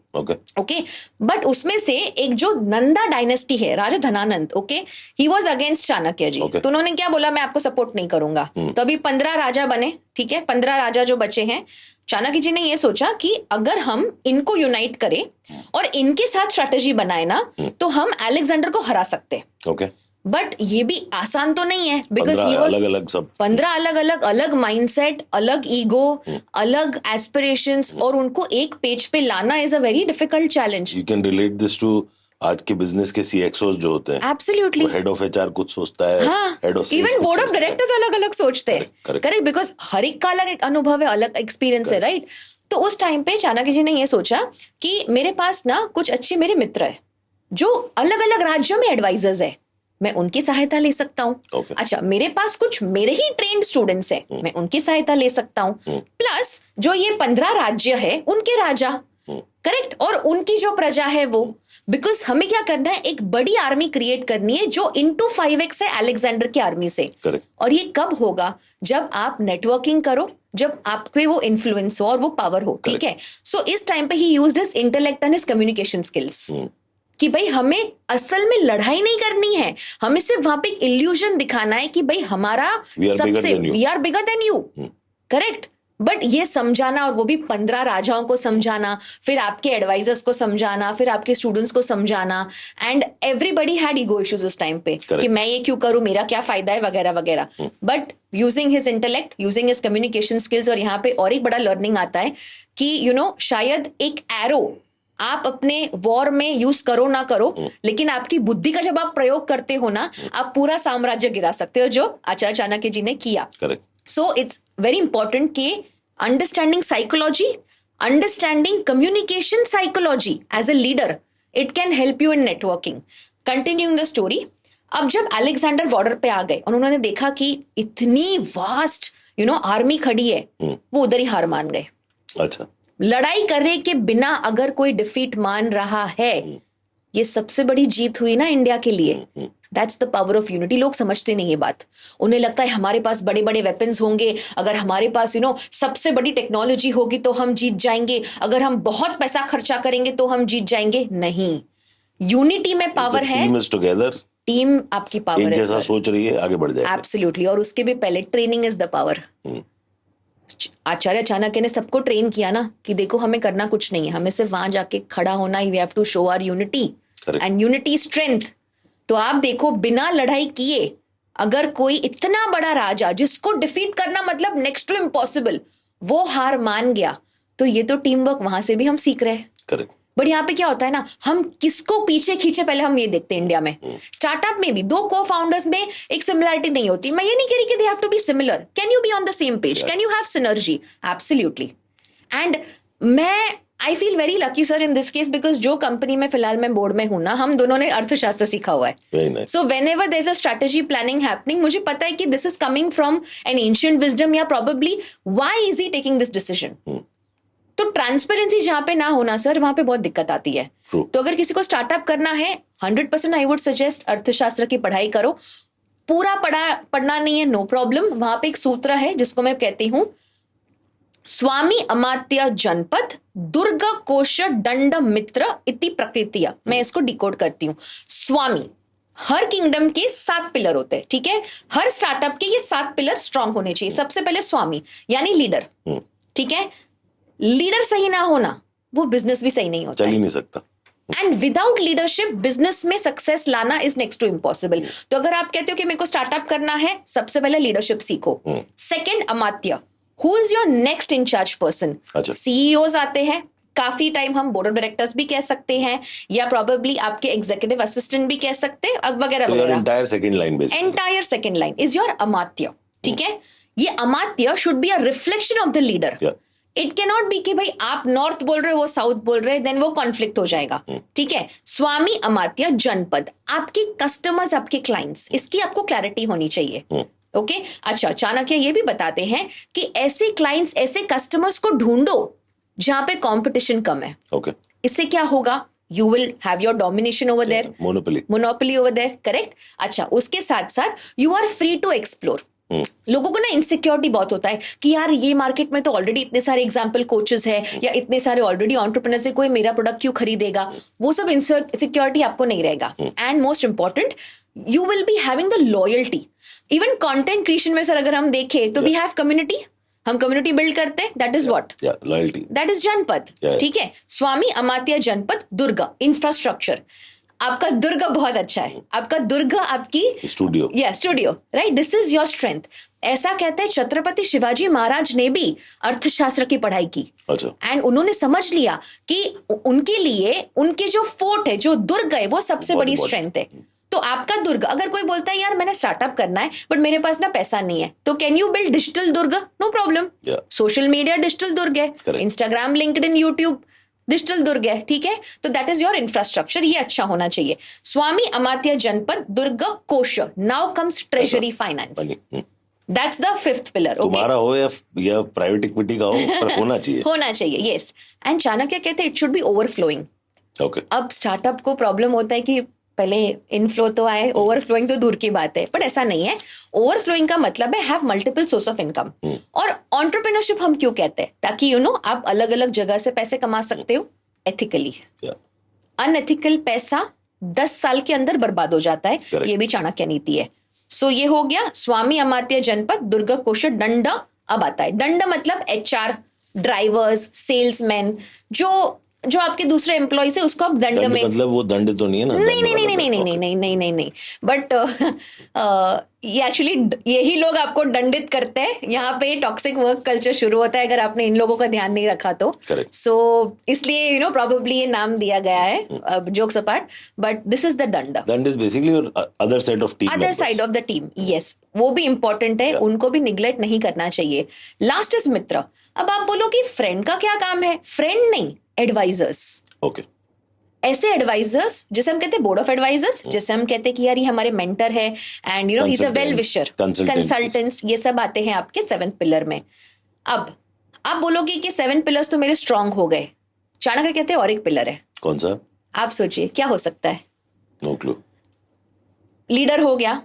[SPEAKER 1] ओके, बट उसमें से एक जो नंदा डायनेस्टी है, राजा Dhanananda, okay, he was against Chanakya ji. तो उन्होंने क्या बोला, मैं आपको सपोर्ट नहीं करूंगा। तो अभी 15 राजा बने, ठीक है, 15 राजा जो बचे हैं, चाणक्य जी ने ये सोचा कि अगर हम इनको यूनाइट करें और इनके साथ स्ट्रेटेजी बनाए ना तो हम अलेक्जेंडर को हरा सकते।
[SPEAKER 2] ओके,
[SPEAKER 1] बट ये भी आसान तो नहीं है, बिकॉज
[SPEAKER 2] 15 अलग अलग सब
[SPEAKER 1] 15 अलग माइंडसेट, अलग ईगो, अलग एस्पिरेशंस, और उनको एक पेज पे लाना is a very difficult challenge.
[SPEAKER 2] You can relate this to आज के बिजनेस के सीएक्सओस जो होते हैं।
[SPEAKER 1] एब्सोल्युटली।
[SPEAKER 2] हेड ऑफ एचआर कुछ सोचता है,
[SPEAKER 1] हाँ,
[SPEAKER 2] head of
[SPEAKER 1] even board of directors अलग अलग सोचते हैं। करेक्ट, बिकॉज हर एक का अलग एक अनुभव है, अलग एक्सपीरियंस है, राइट। तो उस टाइम पे चाणक्य जी ने ये सोचा कि मेरे पास ना कुछ अच्छे मेरे मित्र है जो अलग अलग राज्यों में एडवाइजर्स है, मैं उनकी सहायता ले सकता हूँ। अच्छा, मेरे पास कुछ मेरे ही ट्रेंड स्टूडेंट्स हैं, मैं उनकी सहायता ले सकता हूँ। प्लस जो ये 15 राज्य है उनके राजा, करेक्ट, और उनकी जो प्रजा है वो, बिकॉज हमें क्या करना है, एक बड़ी आर्मी क्रिएट करनी है जो into 5x है अलेक्जेंडर की आर्मी से।
[SPEAKER 2] Correct.
[SPEAKER 1] और ये कब होगा, जब आप नेटवर्किंग करो, जब आपके वो इन्फ्लुएंस हो और वो पावर हो, ठीक है। सो इस टाइम पे ही used his intellect and his communication skills कि भाई हमें असल में लड़ाई नहीं करनी है, हमें सिर्फ वहां पे एक इल्यूजन दिखाना है कि भाई हमारा सबसे we are bigger than you, correct. But ये समझाना, और वो भी 15 राजाओं को समझाना, फिर आपके एडवाइजर्स को समझाना, फिर आपके स्टूडेंट्स को समझाना, and everybody had ego issues उस टाइम पे कि मैं ये क्यों करूं, मेरा क्या फायदा है, वगैरह वगैरह। But using his intellect, using his communication skills, और यहाँ पे और एक बड़ा लर्निंग आता है कि शायद एक एरो आप अपने वॉर में यूज करो ना करो, लेकिन आपकी बुद्धि का जब आप प्रयोग करते हो ना, आप पूरा साम्राज्य गिरा सकते हो, जो आचार्य चाणक्य जी ने किया। सो इट्स वेरी इंपॉर्टेंट कि understanding psychology, understanding communication psychology as a leader, it can help you in networking. Continuing the story, अब जब अलेक्जेंडर बॉर्डर पे आ गए और उन्होंने देखा कि इतनी वास्ट आर्मी खड़ी है, वो उधर ही हार मान गए।
[SPEAKER 2] अच्छा,
[SPEAKER 1] लड़ाई करने के बिना अगर कोई डिफीट मान रहा है, ये सबसे बड़ी जीत हुई ना इंडिया के लिए। That's the power of unity. लोग समझते नहीं ये बात, उन्हें लगता है हमारे पास बड़े बड़े वेपन्स होंगे, अगर हमारे पास सबसे बड़ी टेक्नोलॉजी होगी तो हम जीत जाएंगे, अगर हम बहुत पैसा खर्चा करेंगे तो हम जीत जाएंगे। नहीं, यूनिटी में पावर है,
[SPEAKER 2] टीम इज टुगेदर,
[SPEAKER 1] टीम आपकी पावर है,
[SPEAKER 2] जैसा सोच रही है आगे बढ़ जाएगी।
[SPEAKER 1] एब्सोल्युटली। और उसके भी पहले ट्रेनिंग इज द पावर। आचार्य चाणक्य ने सबको ट्रेन किया ना कि देखो हमें करना कुछ नहीं है, हमें सिर्फ वहां जाके खड़ा होना ही, we have to show our unity and unity strength. तो आप देखो, बिना लड़ाई किए अगर कोई इतना बड़ा राजा जिसको डिफीट करना मतलब नेक्स्ट टू इम्पॉसिबल, वो हार मान गया, तो ये तो टीम वर्क वहां से भी हम सीख रहे हैं।
[SPEAKER 2] करेक्ट।
[SPEAKER 1] बट यहाँ पे क्या होता है ना, हम किसको पीछे खींचे पहले हम ये देखते हैं। इंडिया में स्टार्टअप में भी 2 को फाउंडर्स में एक सिमिलरिटी नहीं होती। मैं ये नहीं कह रही कि they have to be similar, can you be on the same page, can you have synergy, absolutely. And I feel very lucky sir in this case, because जो कंपनी में फिलहाल मैं बोर्ड में हूं ना, हम दोनों ने अर्थशास्त्र सीखा हुआ है। So whenever there is a strategy planning happening, मुझे पता है कि this is coming from an ancient wisdom, या probably why is he taking this decision. तो ट्रांसपेरेंसी जहां पे ना होना सर, वहां पे बहुत दिक्कत आती है। तो अगर किसी को स्टार्टअप करना है, 100% आई वुड सजेस्ट अर्थशास्त्र की पढ़ाई करो। पूरा पढ़ना नहीं है, नो प्रॉब्लम। वहां पे एक सूत्र है जिसको मैं कहती हूं स्वामी अमात्य जनपद दुर्ग कोश दंड मित्र इति प्रकृतिया। मैं इसको डिकोड करती हूं। स्वामी, हर किंगडम के 7 पिलर होते हैं, ठीक है। हर स्टार्टअप के ये 7 पिलर स्ट्रांग होने चाहिए। सबसे पहले स्वामी यानी लीडर, ठीक है। लीडर सही ना होना, वो बिजनेस भी सही नहीं होता,
[SPEAKER 2] चल ही नहीं सकता।
[SPEAKER 1] एंड विदाउट लीडरशिप बिजनेस में सक्सेस लाना इज नेक्स्ट टू इम्पॉसिबल। तो अगर आप कहते हो कि मेरे को स्टार्टअप करना है, सबसे पहले लीडरशिप सीखो। सेकंड, अमात्य, who is your next incharge person. CEOs आते हैं, काफी टाइम हम बोर्ड ऑफ डायरेक्टर्स भी कह सकते हैं, या प्रोबेबली आपके एग्जीक्यूटिव असिस्टेंट भी कह सकते हैं, वगैरह वगैरह।
[SPEAKER 2] Entire
[SPEAKER 1] second line is your अमात्य, ठीक है। ये अमात्य should be a reflection of the leader. It can not be कि भाई आप नॉर्थ बोल रहे हो, वो साउथ बोल रहे हैं, देन वो कॉन्फ्लिक्ट हो जाएगा, ठीक है। स्वामी अमात्य जनपद, आपके कस्टमर्स, आपके क्लाइंट्स, इसकी आपको क्लैरिटी होनी चाहिए। ओके अच्छा, चाणक्य ये भी बताते हैं कि ऐसे क्लाइंट्स, ऐसे कस्टमर्स को ढूंढो जहां पे कंपटीशन कम है। इससे क्या होगा, you will have your domination over there, monopoly over there, correct. अच्छा, उसके साथ साथ you are free to explore. लोगों को ना इनसिक्योरिटी बहुत होता है कि यार ये मार्केट में तो ऑलरेडी इतने सारे एग्जाम्पल कोचेस है, या इतने सारे ऑलरेडी एंटरप्रेन्योर्स है, कोई मेरा प्रोडक्ट क्यों खरीदेगा। वो सब इनसिक्योरिटी आपको नहीं रहेगा। And most important, you will be having the loyalty. Even content creation में सर अगर हम देखें तो वी हैव कम्युनिटी, हम कम्युनिटी बिल्ड करते हैं, that is what,
[SPEAKER 2] loyalty,
[SPEAKER 1] that is जनपद. ठीक है, स्वामी अमात्य जनपद दुर्ग इंफ्रास्ट्रक्चर. आपका दुर्ग बहुत अच्छा है, आपका दुर्ग आपकी
[SPEAKER 2] studio,
[SPEAKER 1] studio, right, this is your strength. ऐसा कहते हैं छत्रपति शिवाजी महाराज ने भी अर्थशास्त्र की पढ़ाई की.
[SPEAKER 2] अच्छा.
[SPEAKER 1] एंड उन्होंने समझ लिया कि उनके लिए उनके जो फोर्ट है, जो दुर्ग है, वो सबसे बड़ी स्ट्रेंथ है. तो आपका दुर्ग, अगर कोई बोलता है यार मैंने स्टार्टअप करना है बट मेरे पास ना पैसा नहीं है, तो कैन यू बिल्ड डिजिटल दुर्ग? No problem. Social media digital दुर्ग है, इंस्टाग्राम, लिंक्डइन, यूट्यूब डिजिटल दुर्ग है. ठीक है, तो दैट इज योर इंफ्रास्ट्रक्चर. ये अच्छा होना चाहिए. स्वामी अमात्य जनपद दुर्ग कोश. Now comes treasury finance. That's the fifth pillar.
[SPEAKER 2] तुम्हारा हो या प्राइवेट इक्विटी का हो, पर होना चाहिए.
[SPEAKER 1] होना चाहिए, यस. एंड चाणक्य कहते हैं it should be overflowing.
[SPEAKER 2] Okay.
[SPEAKER 1] अब स्टार्टअप को प्रॉब्लम होता है कि पहले इनफ्लो तो आए, ओवरफ्लोइंग तो दूर की बात है. बट ऐसा नहीं है. ओवरफ्लोइंग का मतलब है have multiple source of income. और एंटरप्रेन्योरशिप हम क्यों कहते हैं? ताकि आप अलग अलग जगह से पैसे कमा सकते हो एथिकली. अनएथिकल पैसा 10 साल के अंदर बर्बाद हो जाता है.
[SPEAKER 2] Correct.
[SPEAKER 1] ये भी चाणक्य नीति है. सो ये हो गया स्वामी अमात्य जनपद दुर्ग कोश. दंड अब आता है. दंड मतलब HR, ड्राइवर्स, सेल्समैन, जो आपके दूसरे एम्प्लॉइज है उसको आप दंड में,
[SPEAKER 2] मतलब वो दंड तो नहीं है ना?
[SPEAKER 1] नहीं. बट ये एक्चुअली यही लोग आपको दंडित करते हैं. यहाँ पे टॉक्सिक वर्क कल्चर शुरू होता है अगर आपने इन लोगों का ध्यान नहीं रखा तो. सो इसलिए प्रोबेबली ये नाम दिया गया है, jokes apart, but this is the दंड.
[SPEAKER 2] दंड is basically other side of team,
[SPEAKER 1] other side of the team. Yes, वो भी इंपॉर्टेंट है. उनको भी निग्लेक्ट नहीं करना चाहिए. लास्ट इज मित्र. अब आप बोलो कि फ्रेंड का क्या काम है? फ्रेंड नहीं, एडवाइजर्स.
[SPEAKER 2] ओके.
[SPEAKER 1] ऐसे एडवाइजर्स जैसे हम कहते हैं बोर्ड ऑफ एडवाइजर्स, जैसे हम कहते हैं कि यार ये हमारे मेंटर है and he is a well wisher, consultants, ये सब आते हैं आपके 7th पिलर में. अब आप बोलोगे कि 7 पिलर्स तो मेरे स्ट्रांग हो गए. चाणक्य कहते हैं और एक पिलर है.
[SPEAKER 2] कौन सा?
[SPEAKER 1] आप सोचिए क्या हो सकता है.
[SPEAKER 2] No clue.
[SPEAKER 1] लीडर हो गया,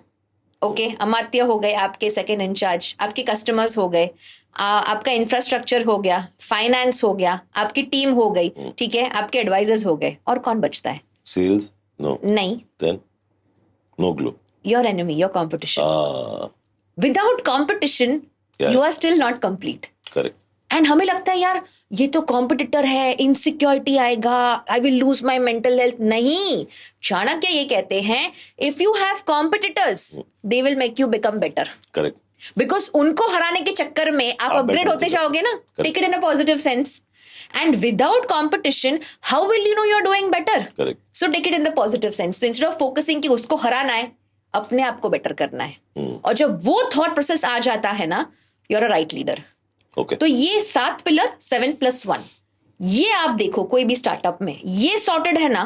[SPEAKER 1] ओके, अमात्य हो गए, आपके सेकंड इंचार्ज, आपके कस्टमर्स हो गए, आपका इंफ्रास्ट्रक्चर हो गया, फाइनेंस हो गया, आपकी टीम हो गई. ठीक है, आपके एडवाइजर्स हो गए, और कौन बचता है?
[SPEAKER 2] सेल्स? नो.
[SPEAKER 1] नहीं.
[SPEAKER 2] Then no clue.
[SPEAKER 1] Your enemy, your competition. Without competition you are still not complete.
[SPEAKER 2] Correct.
[SPEAKER 1] And हमें लगता है यार ये तो कॉम्पिटिटर है, इनसिक्योरिटी आएगा, I will lose my mental health. नहीं, चाणक्य ये कहते हैं if you have competitors they will make you become better.
[SPEAKER 2] Correct.
[SPEAKER 1] Because उनको हराने के चक्कर में आप अपग्रेड होते जाओगे ना. Take it in a positive sense. And without competition how will you know you are doing better?
[SPEAKER 2] Correct.
[SPEAKER 1] So take it in the positive sense. तो इंस्टेड ऑफ फोकसिंग कि उसको हराना है, अपने आप को बेटर करना है. और जब वो थॉट प्रोसेस आ जाता है ना, you are a right leader.
[SPEAKER 2] Okay.
[SPEAKER 1] तो ये 7 पिलर 7+1, ये आप देखो कोई भी स्टार्टअप में ये सॉर्टेड है ना,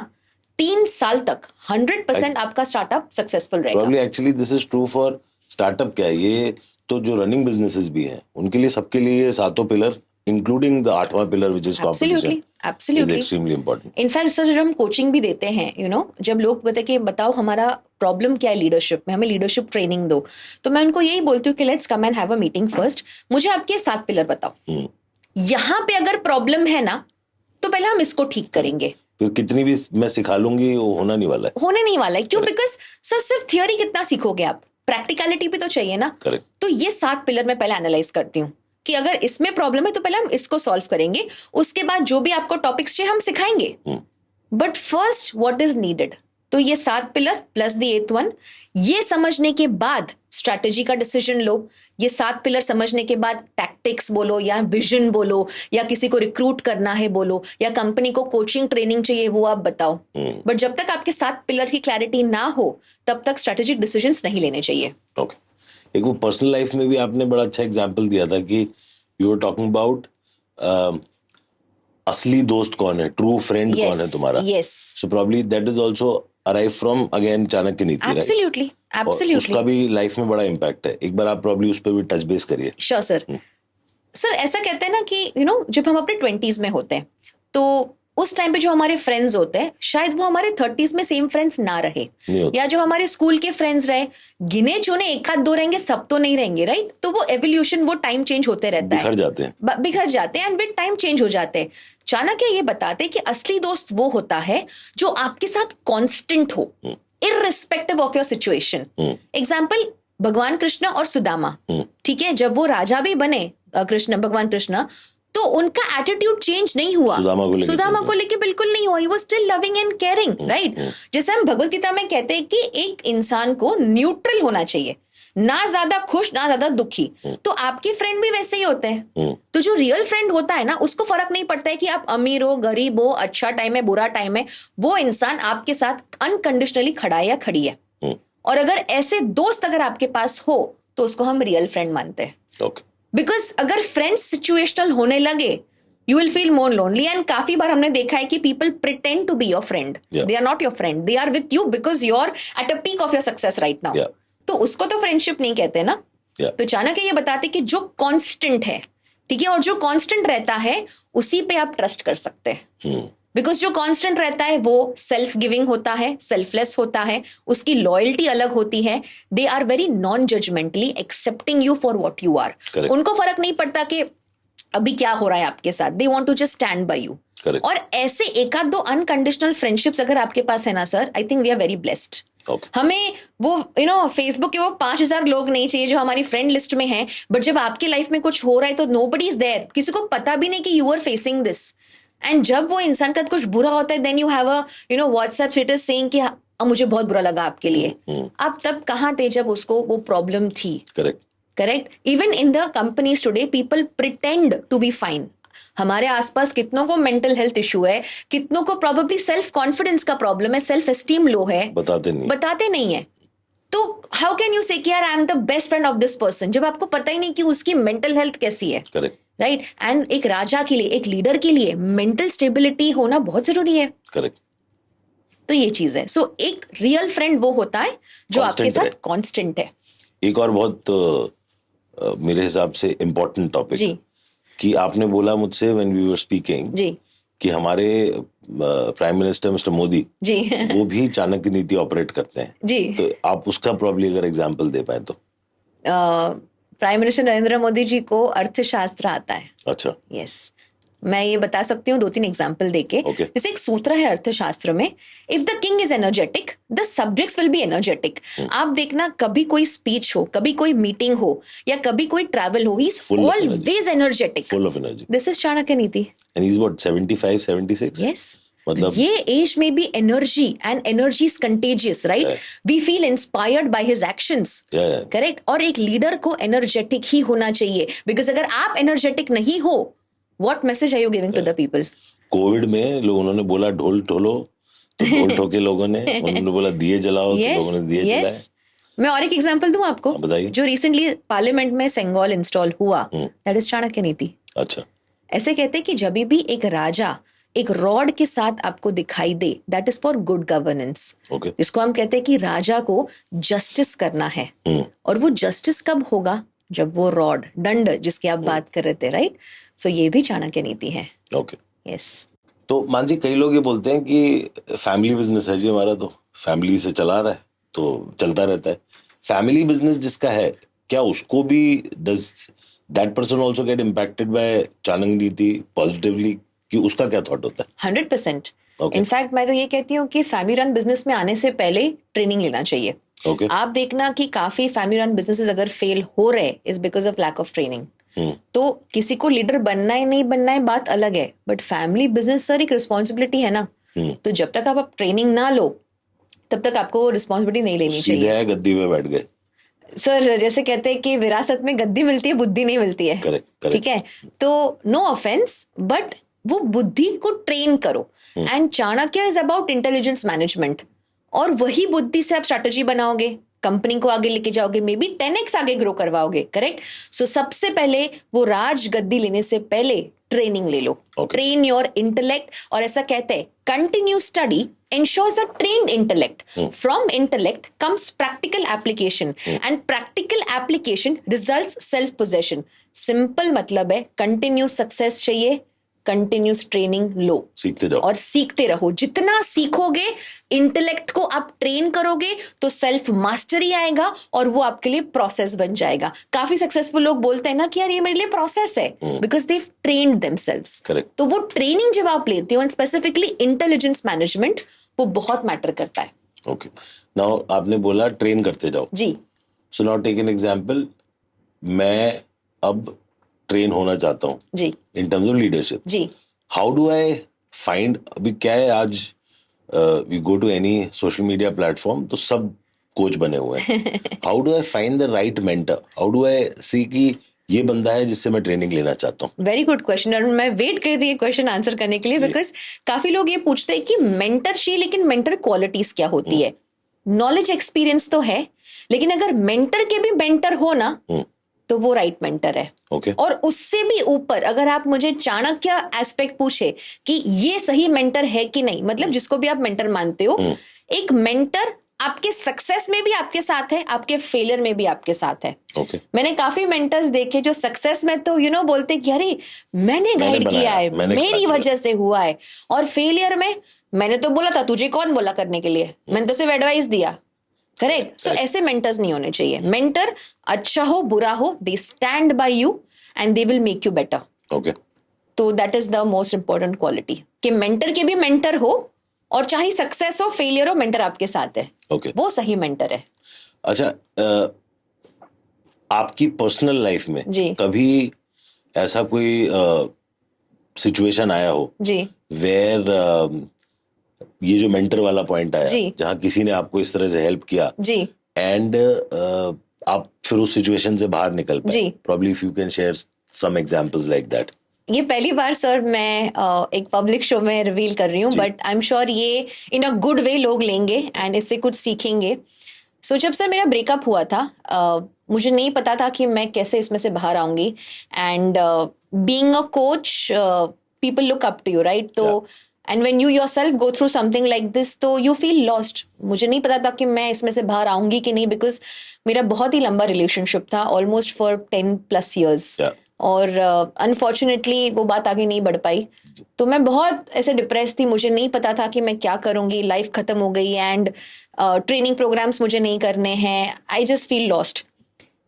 [SPEAKER 1] 3 साल तक 100% आपका स्टार्टअप सक्सेसफुल रहेगा.
[SPEAKER 2] Probably actually this is true for startup. क्या है ये, तो जो रनिंग बिजनेसेस भी हैं उनके लिए, सबके लिए ये 7 पिलर इंक्लूडिंग द 8वां pillar which is competition,
[SPEAKER 1] absolutely
[SPEAKER 2] extremely important.
[SPEAKER 1] In fact sir जब हम कोचिंग भी देते हैं, जब लोग कहते हैं कि बताओ हमारा प्रॉब्लम क्या है लीडरशिप में, हमें लीडरशिप ट्रेनिंग दो, तो मैं उनको यही बोलती हूँ कि let's come and have a meeting first. मुझे आपके 7 पिलर बताओ. यहाँ पे अगर प्रॉब्लम है ना, तो पहले हम इसको ठीक करेंगे.
[SPEAKER 2] तो कितनी भी मैं सिखा लूंगी वो होने नहीं वाला है. क्यों? बिकॉज सर सिर्फ थियोरी कितना सीखोगे आप, प्रैक्टिकलिटी भी तो चाहिए ना. करेक्ट.
[SPEAKER 1] तो ये 7 पिलर मैं पहले एनालाइज करती हूँ कि अगर इसमें प्रॉब्लम है तो पहले हम इसको सॉल्व करेंगे, उसके बाद जो भी आपको टॉपिक्स चाहिए हम सिखाएंगे. But first what is needed. तो ये 7 pillar plus the 8th one, ये समझने के बाद स्ट्रैटेजी का डिसीजन लो. ये 7 पिलर समझने के बाद टैक्टिक्स बोलो या विजन बोलो, या किसी को रिक्रूट करना है बोलो, या कंपनी को कोचिंग ट्रेनिंग चाहिए वो आप बताओ. बट जब तक आपके 7 पिलर की क्लैरिटी ना हो तब तक स्ट्रैटेजिक डिसीजंस नहीं लेने चाहिए.
[SPEAKER 2] ओके. एक वो पर्सनल लाइफ में भी आपने बड़ा अच्छा एग्जांपल दिया था कि यू वर टॉकिंग अबाउट असली दोस्त कौन है, ट्रू फ्रेंड कौन है तुम्हारा.
[SPEAKER 1] Yes.
[SPEAKER 2] So probably that is also arrive from again Chanakya नीति.
[SPEAKER 1] एब्सोल्युटली.
[SPEAKER 2] उसका भी लाइफ में बड़ा इम्पैक्ट है. एक बार आप प्रॉब्ली उस पर भी टच बेस करिए.
[SPEAKER 1] Sure sir. सर ऐसा कहते हैं ना कि जब हम अपने 20s में होते हैं तो उस टाइम पे जो हमारे फ्रेंड्स होते हैं शायद वो हमारे 30s में सेम फ्रेंड्स ना रहे, या जो हमारे स्कूल के फ्रेंड्स रहे गिने चुने 1-2 रहेंगे, सब तो नहीं रहेंगे. राइट. तो वो एवोल्यूशन, वो टाइम चेंज होते रहता है, बिखर जाते हैं एंड विद टाइम चेंज हो जाते हैं. चाणक्य ये बताते हैं कि असली दोस्त वो होता है जो आपके साथ कांस्टेंट हो, irrespective of your situation. Example भगवान कृष्ण और सुदामा. ठीक है, जब वो राजा भी बने, कृष्ण, भगवान कृष्ण, तो उनका एटीट्यूड चेंज नहीं हुआ। सुदामा को लेके बिल्कुल नहीं हुआ। He was still loving and caring, right? जैसे हम भगवत गीता में कहते हैं कि एक इंसान को न्यूट्रल होना चाहिए, ना ज्यादा खुश ना ज्यादा दुखी। तो आपके फ्रेंड भी वैसे ही होते हैं। तो जो रियल फ्रेंड होता है ना, उसको फर्क नहीं पड़ता है कि आप अमीर हो गरीब हो, अच्छा टाइम है बुरा टाइम है, वो इंसान आपके साथ अनकंडीशनली खड़ा है या खड़ी है। और अगर ऐसे दोस्त अगर आपके पास हो तो उसको हम रियल फ्रेंड मानते हैं। बिकॉज अगर फ्रेंड्स सिचुएशनल होने लगे, you will feel more lonely. And काफी बार हमने देखा है कि people pretend to be your friend, they are not your friend, they are with you because you are at a peak of your success right now. तो उसको तो friendship नहीं कहते ना। तो चाणक्य ये बताते कि जो कांस्टेंट है, ठीक है, और जो कांस्टेंट रहता है उसी पे आप ट्रस्ट कर सकते हैं। बिकॉज जो कांस्टेंट रहता है वो सेल्फ गिविंग होता है, सेल्फलेस होता है, उसकी लॉयल्टी अलग होती है। They are very non judgmentally accepting you for what you are. उनको फर्क नहीं पड़ता कि अभी क्या हो रहा है आपके साथ, they want to just stand by you. और ऐसे एक आध दो अनकंडीशनल फ्रेंडशिप्स अगर आपके पास है ना sir, I think we are very blessed. हमें वो फेसबुक के वो 5,000 लोग नहीं चाहिए जो हमारी फ्रेंड लिस्ट में हैं, बट जब आपके लाइफ में कुछ हो रहा है तो नोबडी इज देयर, किसी को पता भी नहीं कि you are facing this. And जब वो इंसान का कुछ बुरा होता है, then you have a WhatsApp status saying कि मुझे बहुत बुरा लगा आपके लिए। आप तब कहाँ थे जब उसको वो प्रॉब्लम थी? Correct. Even in the companies today people pretend to be fine. हमारे आसपास कितनों को मेंटल हेल्थ इशू है, कितनों को प्रोबेबली सेल्फ कॉन्फिडेंस का प्रॉब्लम है, सेल्फ एस्टीम लो है, बताते नहीं है। तो हाउ कैन यू से कि यार I am the best friend of this person, जब आपको पता ही नहीं कि उसकी मेंटल हेल्थ कैसी है। राइट। एंड एक राजा के लिए, एक लीडर के लिए मेंटल स्टेबिलिटी होना बहुत जरूरी है। करेक्ट। तो ये चीज है। सो एक रियल फ्रेंड वो होता है जो आपके साथ कांस्टेंट है। एक और बहुत
[SPEAKER 2] मेरे हिसाब से इम्पोर्टेंट टॉपिक कि आपने बोला मुझसे व्हेन वी वर स्पीकिंग कि हमारे prime minister mister Modi ji वो भी चाणक्य नीति ऑपरेट करते हैं जी। तो आप उसका प्रॉब्ली अगर एग्जांपल दे पाए तो।
[SPEAKER 1] प्राइम मिनिस्टर नरेंद्र मोदी जी को अर्थशास्त्र आता है।
[SPEAKER 2] अच्छा।
[SPEAKER 1] यस, मैं ये बता सकती हूँ 2-3 एग्जाम्पल देके। जैसे एक सूत्र है अर्थशास्त्र में, if the king is energetic the subjects will be energetic. आप देखना कभी कोई स्पीच हो, कभी कोई मीटिंग हो या कभी कोई ट्रैवल हो, he is always energetic,
[SPEAKER 2] full of energy.
[SPEAKER 1] This is Chanakya Niti.
[SPEAKER 2] And he is what 75 76?
[SPEAKER 1] Yes, मतलब ये एज में भी energy, and energy is contagious, right? We feel inspired by his actions, correct? और एक लीडर को एनर्जेटिक ही होना चाहिए, बिकॉज अगर आप एनर्जेटिक नहीं हो, what message are you giving to the people?
[SPEAKER 2] COVID में लोगों ने बोला ढोल ठोलो, तो ढोल ठोके लोगों ने, उन्होंने बोला दिए जलाओ, तो लोगों ने दिए जलाए।
[SPEAKER 1] मैं और एक एग्जांपल दूं आपको,
[SPEAKER 2] बताइए।
[SPEAKER 1] जो रिसेंटली पार्लियामेंट में सेंगोल इंस्टॉल हुआ, दैट इज चाणक्य नीति।
[SPEAKER 2] अच्छा।
[SPEAKER 1] ऐसे कहते हैं कि जब भी एक राजा एक रॉड के साथ आपको दिखाई दे, that is for good governance. जिसको हम कहते हैं कि राजा को जस्टिस करना है। और वो जस्टिस कब होगा? जब वो रॉड, दंड जिसकी आप बात कर रहे थे, राइट? सो ये भी चाणक्य नीति है।
[SPEAKER 2] ओके।
[SPEAKER 1] यस।
[SPEAKER 2] तो मानसी, कई लोग ये बोलते हैं कि फैमिली बिजनेस है जी हमारा, तो फैमिली से चला रहा है तो चलता रहता है। फैमिली बिजनेस जिसका है, क्या उसको भी does that person also get impacted by Chanakya नीति पॉजिटिवली, कि उसका क्या थॉट होता है?
[SPEAKER 1] 100%। इनफैक्ट मैं तो ये कहती हूँ कि फैमिली रन बिजनेस में आने से पहले ट्रेनिंग लेना चाहिए। आप देखना कि काफी फैमिली रन बिजनेसेस अगर फेल हो रहे is because of lack of training. तो किसी को लीडर बनना है नहीं बनना है बात अलग है, बट फैमिली बिजनेस सर एक रिस्पॉन्सिबिलिटी है ना। तो जब तक आप ट्रेनिंग ना लो तब तक आपको रिस्पॉन्सिबिलिटी नहीं लेनी चाहिए।
[SPEAKER 2] सीधे गद्दी पे बैठ गए
[SPEAKER 1] सर, जैसे कहते हैं कि विरासत में गद्दी मिलती है, बुद्धि नहीं मिलती है।
[SPEAKER 2] करेक्ट।
[SPEAKER 1] ठीक है, तो नो ऑफेंस, बट वो बुद्धि को ट्रेन करो। And Chanakya is about intelligence management, और वही बुद्धि से आप स्ट्रैटेजी बनाओगे, कंपनी को आगे लेके जाओगे, मे बी 10x आगे ग्रो करवाओगे। करेक्ट। सो सबसे पहले वो राज गद्दी लेने से पहले ट्रेनिंग ले लो। Train your intellect. और ऐसा कहते हैं continue study ensures a trained intellect. From intellect comes practical application, and practical application results self possession. Simple मतलब है कंटिन्यू सक्सेस चाहिए, कंटिन्यूस ट्रेनिंग लो,
[SPEAKER 2] सीखते रहो
[SPEAKER 1] और सीखते रहो। जितना सीखोगे, इंटेलेक्ट को आप ट्रेन करोगे तो सेल्फ मास्टरी आएगा, और वो आपके लिए प्रोसेस बन जाएगा। काफी सक्सेसफुल लोग बोलते हैं ना कि यार ये मेरे लिए प्रोसेस है, बिकॉज दे ट्रेन्ड देमसेल्व्स। तो वो ट्रेनिंग जब आप लेते हो, एंड स्पेसिफिकली इंटेलिजेंस मैनेजमेंट, वो बहुत मैटर करता है।
[SPEAKER 2] ओके। नाउ आपने बोला ट्रेन करते जाओ
[SPEAKER 1] जी।
[SPEAKER 2] So now take an example, मैं अब ट्रेन होना चाहता हूँ
[SPEAKER 1] जी
[SPEAKER 2] इन टर्म्स ऑफ लीडरशिप,
[SPEAKER 1] जी
[SPEAKER 2] हाउ डू आई फाइंड, अभी क्या है आज we go to any social media platform तो सब कोच बने हुए हैं, how do I find the right mentor, how do I see कि ये बंदा है जिससे मैं ट्रेनिंग लेना चाहता हूँ?
[SPEAKER 1] वेरी गुड क्वेश्चन, और मैं वेट कर रही थी ये क्वेश्चन आंसर करने के लिए, बिकॉज काफी लोग ये पूछते हैं कि मेंटर चाहिए, लेकिन मेंटर क्वालिटीज क्या होती है? नॉलेज एक्सपीरियंस तो है, लेकिन अगर मेंटर के भी मेंटर हो ना तो वो राइट मेंटर है।
[SPEAKER 2] Okay.
[SPEAKER 1] और उससे भी ऊपर अगर आप मुझे चाणक्य एस्पेक्ट पूछे कि ये सही मेंटर है कि नहीं, मतलब जिसको भी आप मेंटर मानते हो, एक मेंटर आपके सक्सेस में भी आपके साथ है, आपके फेलियर में भी आपके साथ है।
[SPEAKER 2] Okay.
[SPEAKER 1] मैंने काफी मेंटर्स देखे जो सक्सेस में तो बोलते कि अरे मैंने गाइड किया है, मेरी वजह से हुआ है, और फेलियर में मैंने तो बोला था, तुझे कौन बोला करने के लिए, मैंने तो सिर्फ एडवाइस दिया। करेक्ट? सो ऐसे मेंटर्स नहीं होने चाहिए। मेंटर अच्छा हो बुरा हो, they stand by you and they will make you better.
[SPEAKER 2] Okay,
[SPEAKER 1] तो that is the most important quality कि मेंटर के भी मेंटर हो, और चाहे सक्सेस हो फेलियर हो, मेंटर आपके साथ है।
[SPEAKER 2] ओके,
[SPEAKER 1] वो सही मेंटर है।
[SPEAKER 2] अच्छा, आपकी पर्सनल लाइफ में
[SPEAKER 1] जी
[SPEAKER 2] कभी ऐसा कोई सिचुएशन आया हो
[SPEAKER 1] जी
[SPEAKER 2] वेयर ये जो मेंटर वाला पॉइंट आया,
[SPEAKER 1] जी।
[SPEAKER 2] जहां किसी ने आपको इस तरह से हेल्प किया
[SPEAKER 1] जी
[SPEAKER 2] एंड आप फिर उस सिचुएशन से बाहर निकल पाए?
[SPEAKER 1] जी।
[SPEAKER 2] Probably if you can share some examples like that.
[SPEAKER 1] ये पहली बार सर मैं एक पब्लिक शो में रिवील कर रही हूँ, बट आई एम श्योर ये इन अ गुड वे लोग लेंगे एंड इससे कुछ सीखेंगे। सो जब सर मेरा ब्रेकअप हुआ था, मुझे नहीं पता था कि मैं कैसे इसमें से बाहर आऊंगी, and being a coach people look up to you, right? तो and when you yourself go through something like this तो यू फील लॉस्ट। मुझे नहीं पता था कि मैं इसमें से बाहर आऊंगी कि नहीं, बिकॉज मेरा बहुत ही लंबा रिलेशनशिप था, ऑलमोस्ट फॉर 10+ years, और अनफॉर्चुनेटली वो बात आगे नहीं बढ़ पाई। तो मैं बहुत ऐसे डिप्रेस थी, मुझे नहीं पता था कि मैं क्या करूंगी, लाइफ खत्म हो गई, एंड ट्रेनिंग प्रोग्राम्स मुझे नहीं करने हैं, I just feel lost.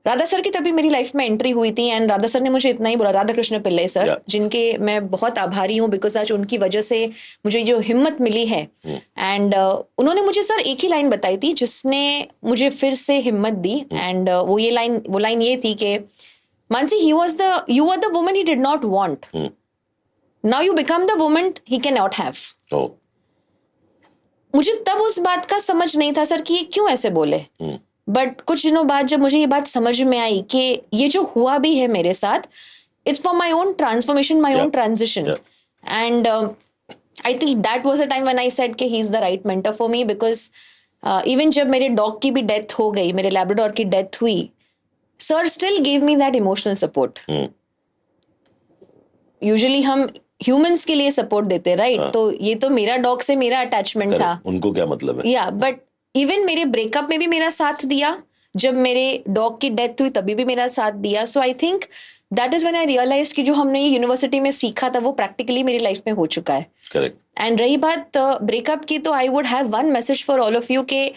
[SPEAKER 1] Radha sir की तभी मेरी लाइफ में एंट्री हुई थी, एंड राधा सर ने मुझे इतना ही बोला, राधा कृष्ण पिल्ले सर, जिनके मैं बहुत आभारी हूँ, बिकॉज आज उनकी वजह से मुझे जो हिम्मत मिली है, एंड उन्होंने मुझे सर एक ही लाइन बताई थी जिसने मुझे फिर से हिम्मत दी, एंड वो लाइन ये थी कि Mansi, you were the woman he did not want. Now you become the woman he cannot have.
[SPEAKER 2] Oh.
[SPEAKER 1] मुझे तब उस बात का समझ नहीं था सर कि ये क्यों ऐसे बोले, बट कुछ दिनों बाद जब मुझे ये बात समझ में आई कि ये जो हुआ भी है मेरे साथ, it's for my own transformation, my own transition, and I think that was a time when I said कि he is the right mentor for me, because even जब मेरे डॉग की भी डेथ हो गई, मेरे लैब्राडोर की डेथ हुई, sir still give me that emotional support. Usually हम ह्यूमंस के लिए सपोर्ट देते, राइट? तो ये तो मेरा डॉग से मेरा अटैचमेंट था,
[SPEAKER 2] उनको क्या मतलब है?
[SPEAKER 1] या बट इवन मेरे ब्रेकअप में भी मेरा साथ दिया, जब मेरे डॉग की डेथ हुई तभी भी मेरा साथ दिया। So I think that is when I realise कि जो हमने ये यूनिवर्सिटी में सीखा था वो प्रैक्टिकली मेरी लाइफ में हो चुका है।
[SPEAKER 2] करेक्ट।
[SPEAKER 1] एंड रही बात ब्रेकअप की, तो I would have one message for all of you कि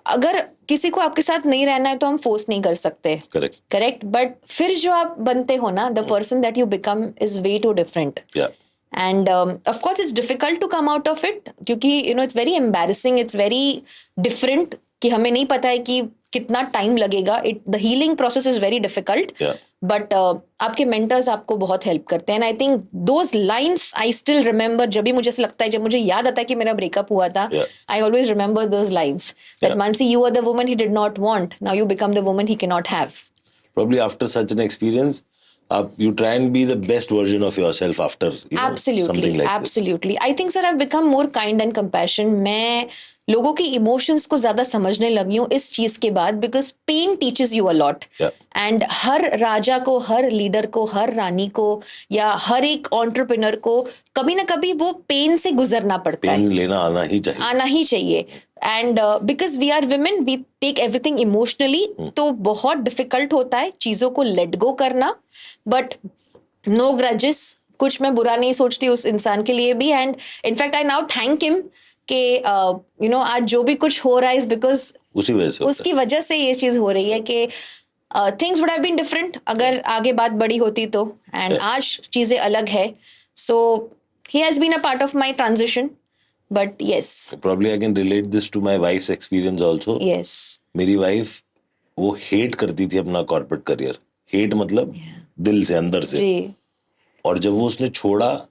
[SPEAKER 1] अगर किसी को आपके साथ नहीं रहना है तो हम फोर्स नहीं कर सकते, करेक्ट? बट फिर जो आप बनते हो ना, the person that you become is way too different, and of course it's difficult to come out of it, क्योंकि it's very embarrassing, it's very different, कि हमें नहीं पता है कि कितना टाइम लगेगा। The healing process is very difficult, but आपके मेंटर्स आपको बहुत हेल्प करते हैं, and I think those lines I still remember. जब भी मुझे ऐसा लगता है, जब मुझे याद आता है कि मेरा ब्रेकअप हुआ था, I always remember those lines that Mansi, you are the woman he did not want, now you become the woman he cannot नॉट हैव।
[SPEAKER 2] Probably after such an experience, you try and be the best version of yourself after something like
[SPEAKER 1] absolutely. I think sir I've become more kind and compassionate. मैं लोगों के emotions को ज्यादा समझने लगी हूँ इस चीज के बाद, because pain teaches you a lot, and हर राजा को, हर लीडर को, हर रानी को, या हर एक एंटरप्रेन्योर को कभी ना कभी वो पेन से गुजरना पड़ता है,
[SPEAKER 2] पेन लेना आना ही चाहिए,
[SPEAKER 1] and because we are women, we take everything emotionally, तो बहुत डिफिकल्ट होता है चीजों को लेट गो करना, बट नो ग्रजेस, कुछ मैं बुरा नहीं सोचती उस इंसान के लिए भी, and in fact I now thank him कि आज जो भी कुछ हो रहा है इज बिकॉज उसकी वजह से ये चीज हो रही है कि things would have been different अगर आगे बात बड़ी होती तो, एंड आज चीजें अलग है, so he has been a part of my transition, but yes
[SPEAKER 2] probably I can relate this to my wife's experience also.
[SPEAKER 1] Yes
[SPEAKER 2] मेरी वाइफ वो हेट करती थी अपना कॉर्पोरेट करियर, हेट मतलब दिल से, अंदर से।
[SPEAKER 1] जी
[SPEAKER 2] और जब वो उसने छोड़ा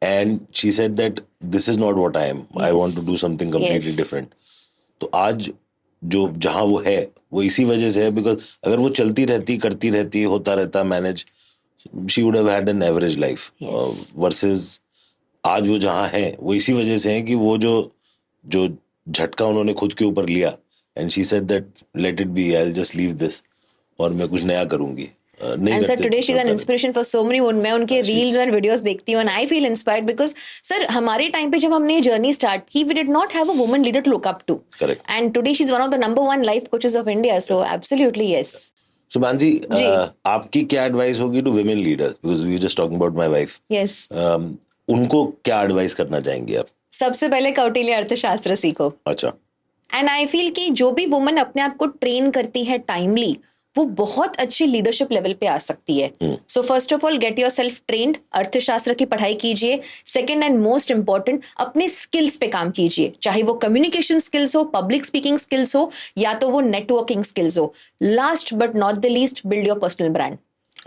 [SPEAKER 2] and she said that this is not what I am, I want to do something completely different. तो आज जो जहां वो है वो इसी वजह से है, बिकॉज अगर वो चलती रहती, करती रहती, होता रहता manage, she would have had an average life. Versus आज वो जहां है वो इसी वजह से है कि वो जो जो झटका उन्होंने खुद के ऊपर लिया, and she said that let it be, I will just leave this, और मैं कुछ नया करूंगी।
[SPEAKER 1] And sir today she is an inspiration for so many women. मैं उनके रील्स एंड वीडियोस देखती हूँ and I feel inspired because sir हमारे टाइम पे जब हमने ये जर्नी स्टार्ट की, we did not have a woman leader to look up to, and today she is one of the number 1 life coaches of India. So absolutely yes.
[SPEAKER 2] Subhan ji, आपकी क्या advice होगी to women leaders, because we just talking about my wife.
[SPEAKER 1] Yes,
[SPEAKER 2] उनको क्या advice करना चाहेंगे आप?
[SPEAKER 1] सबसे पहले कौटिल्य अर्थशास्त्र सीखो।
[SPEAKER 2] अच्छा।
[SPEAKER 1] एंड आई फील कि जो भी वुमन अपने आप को ट्रेन करती है टाइमली, वो बहुत अच्छी लीडरशिप लेवल पे आ सकती है। So first of all get your self trained, अर्थशास्त्र की पढ़ाई कीजिए। सेकेंड एंड मोस्ट इंपॉर्टेंट, अपने स्किल्स पे काम कीजिए, चाहे वो कम्युनिकेशन स्किल्स हो, पब्लिक स्पीकिंग स्किल्स हो, या तो वो नेटवर्किंग स्किल्स हो। Last but not the least, build your personal brand.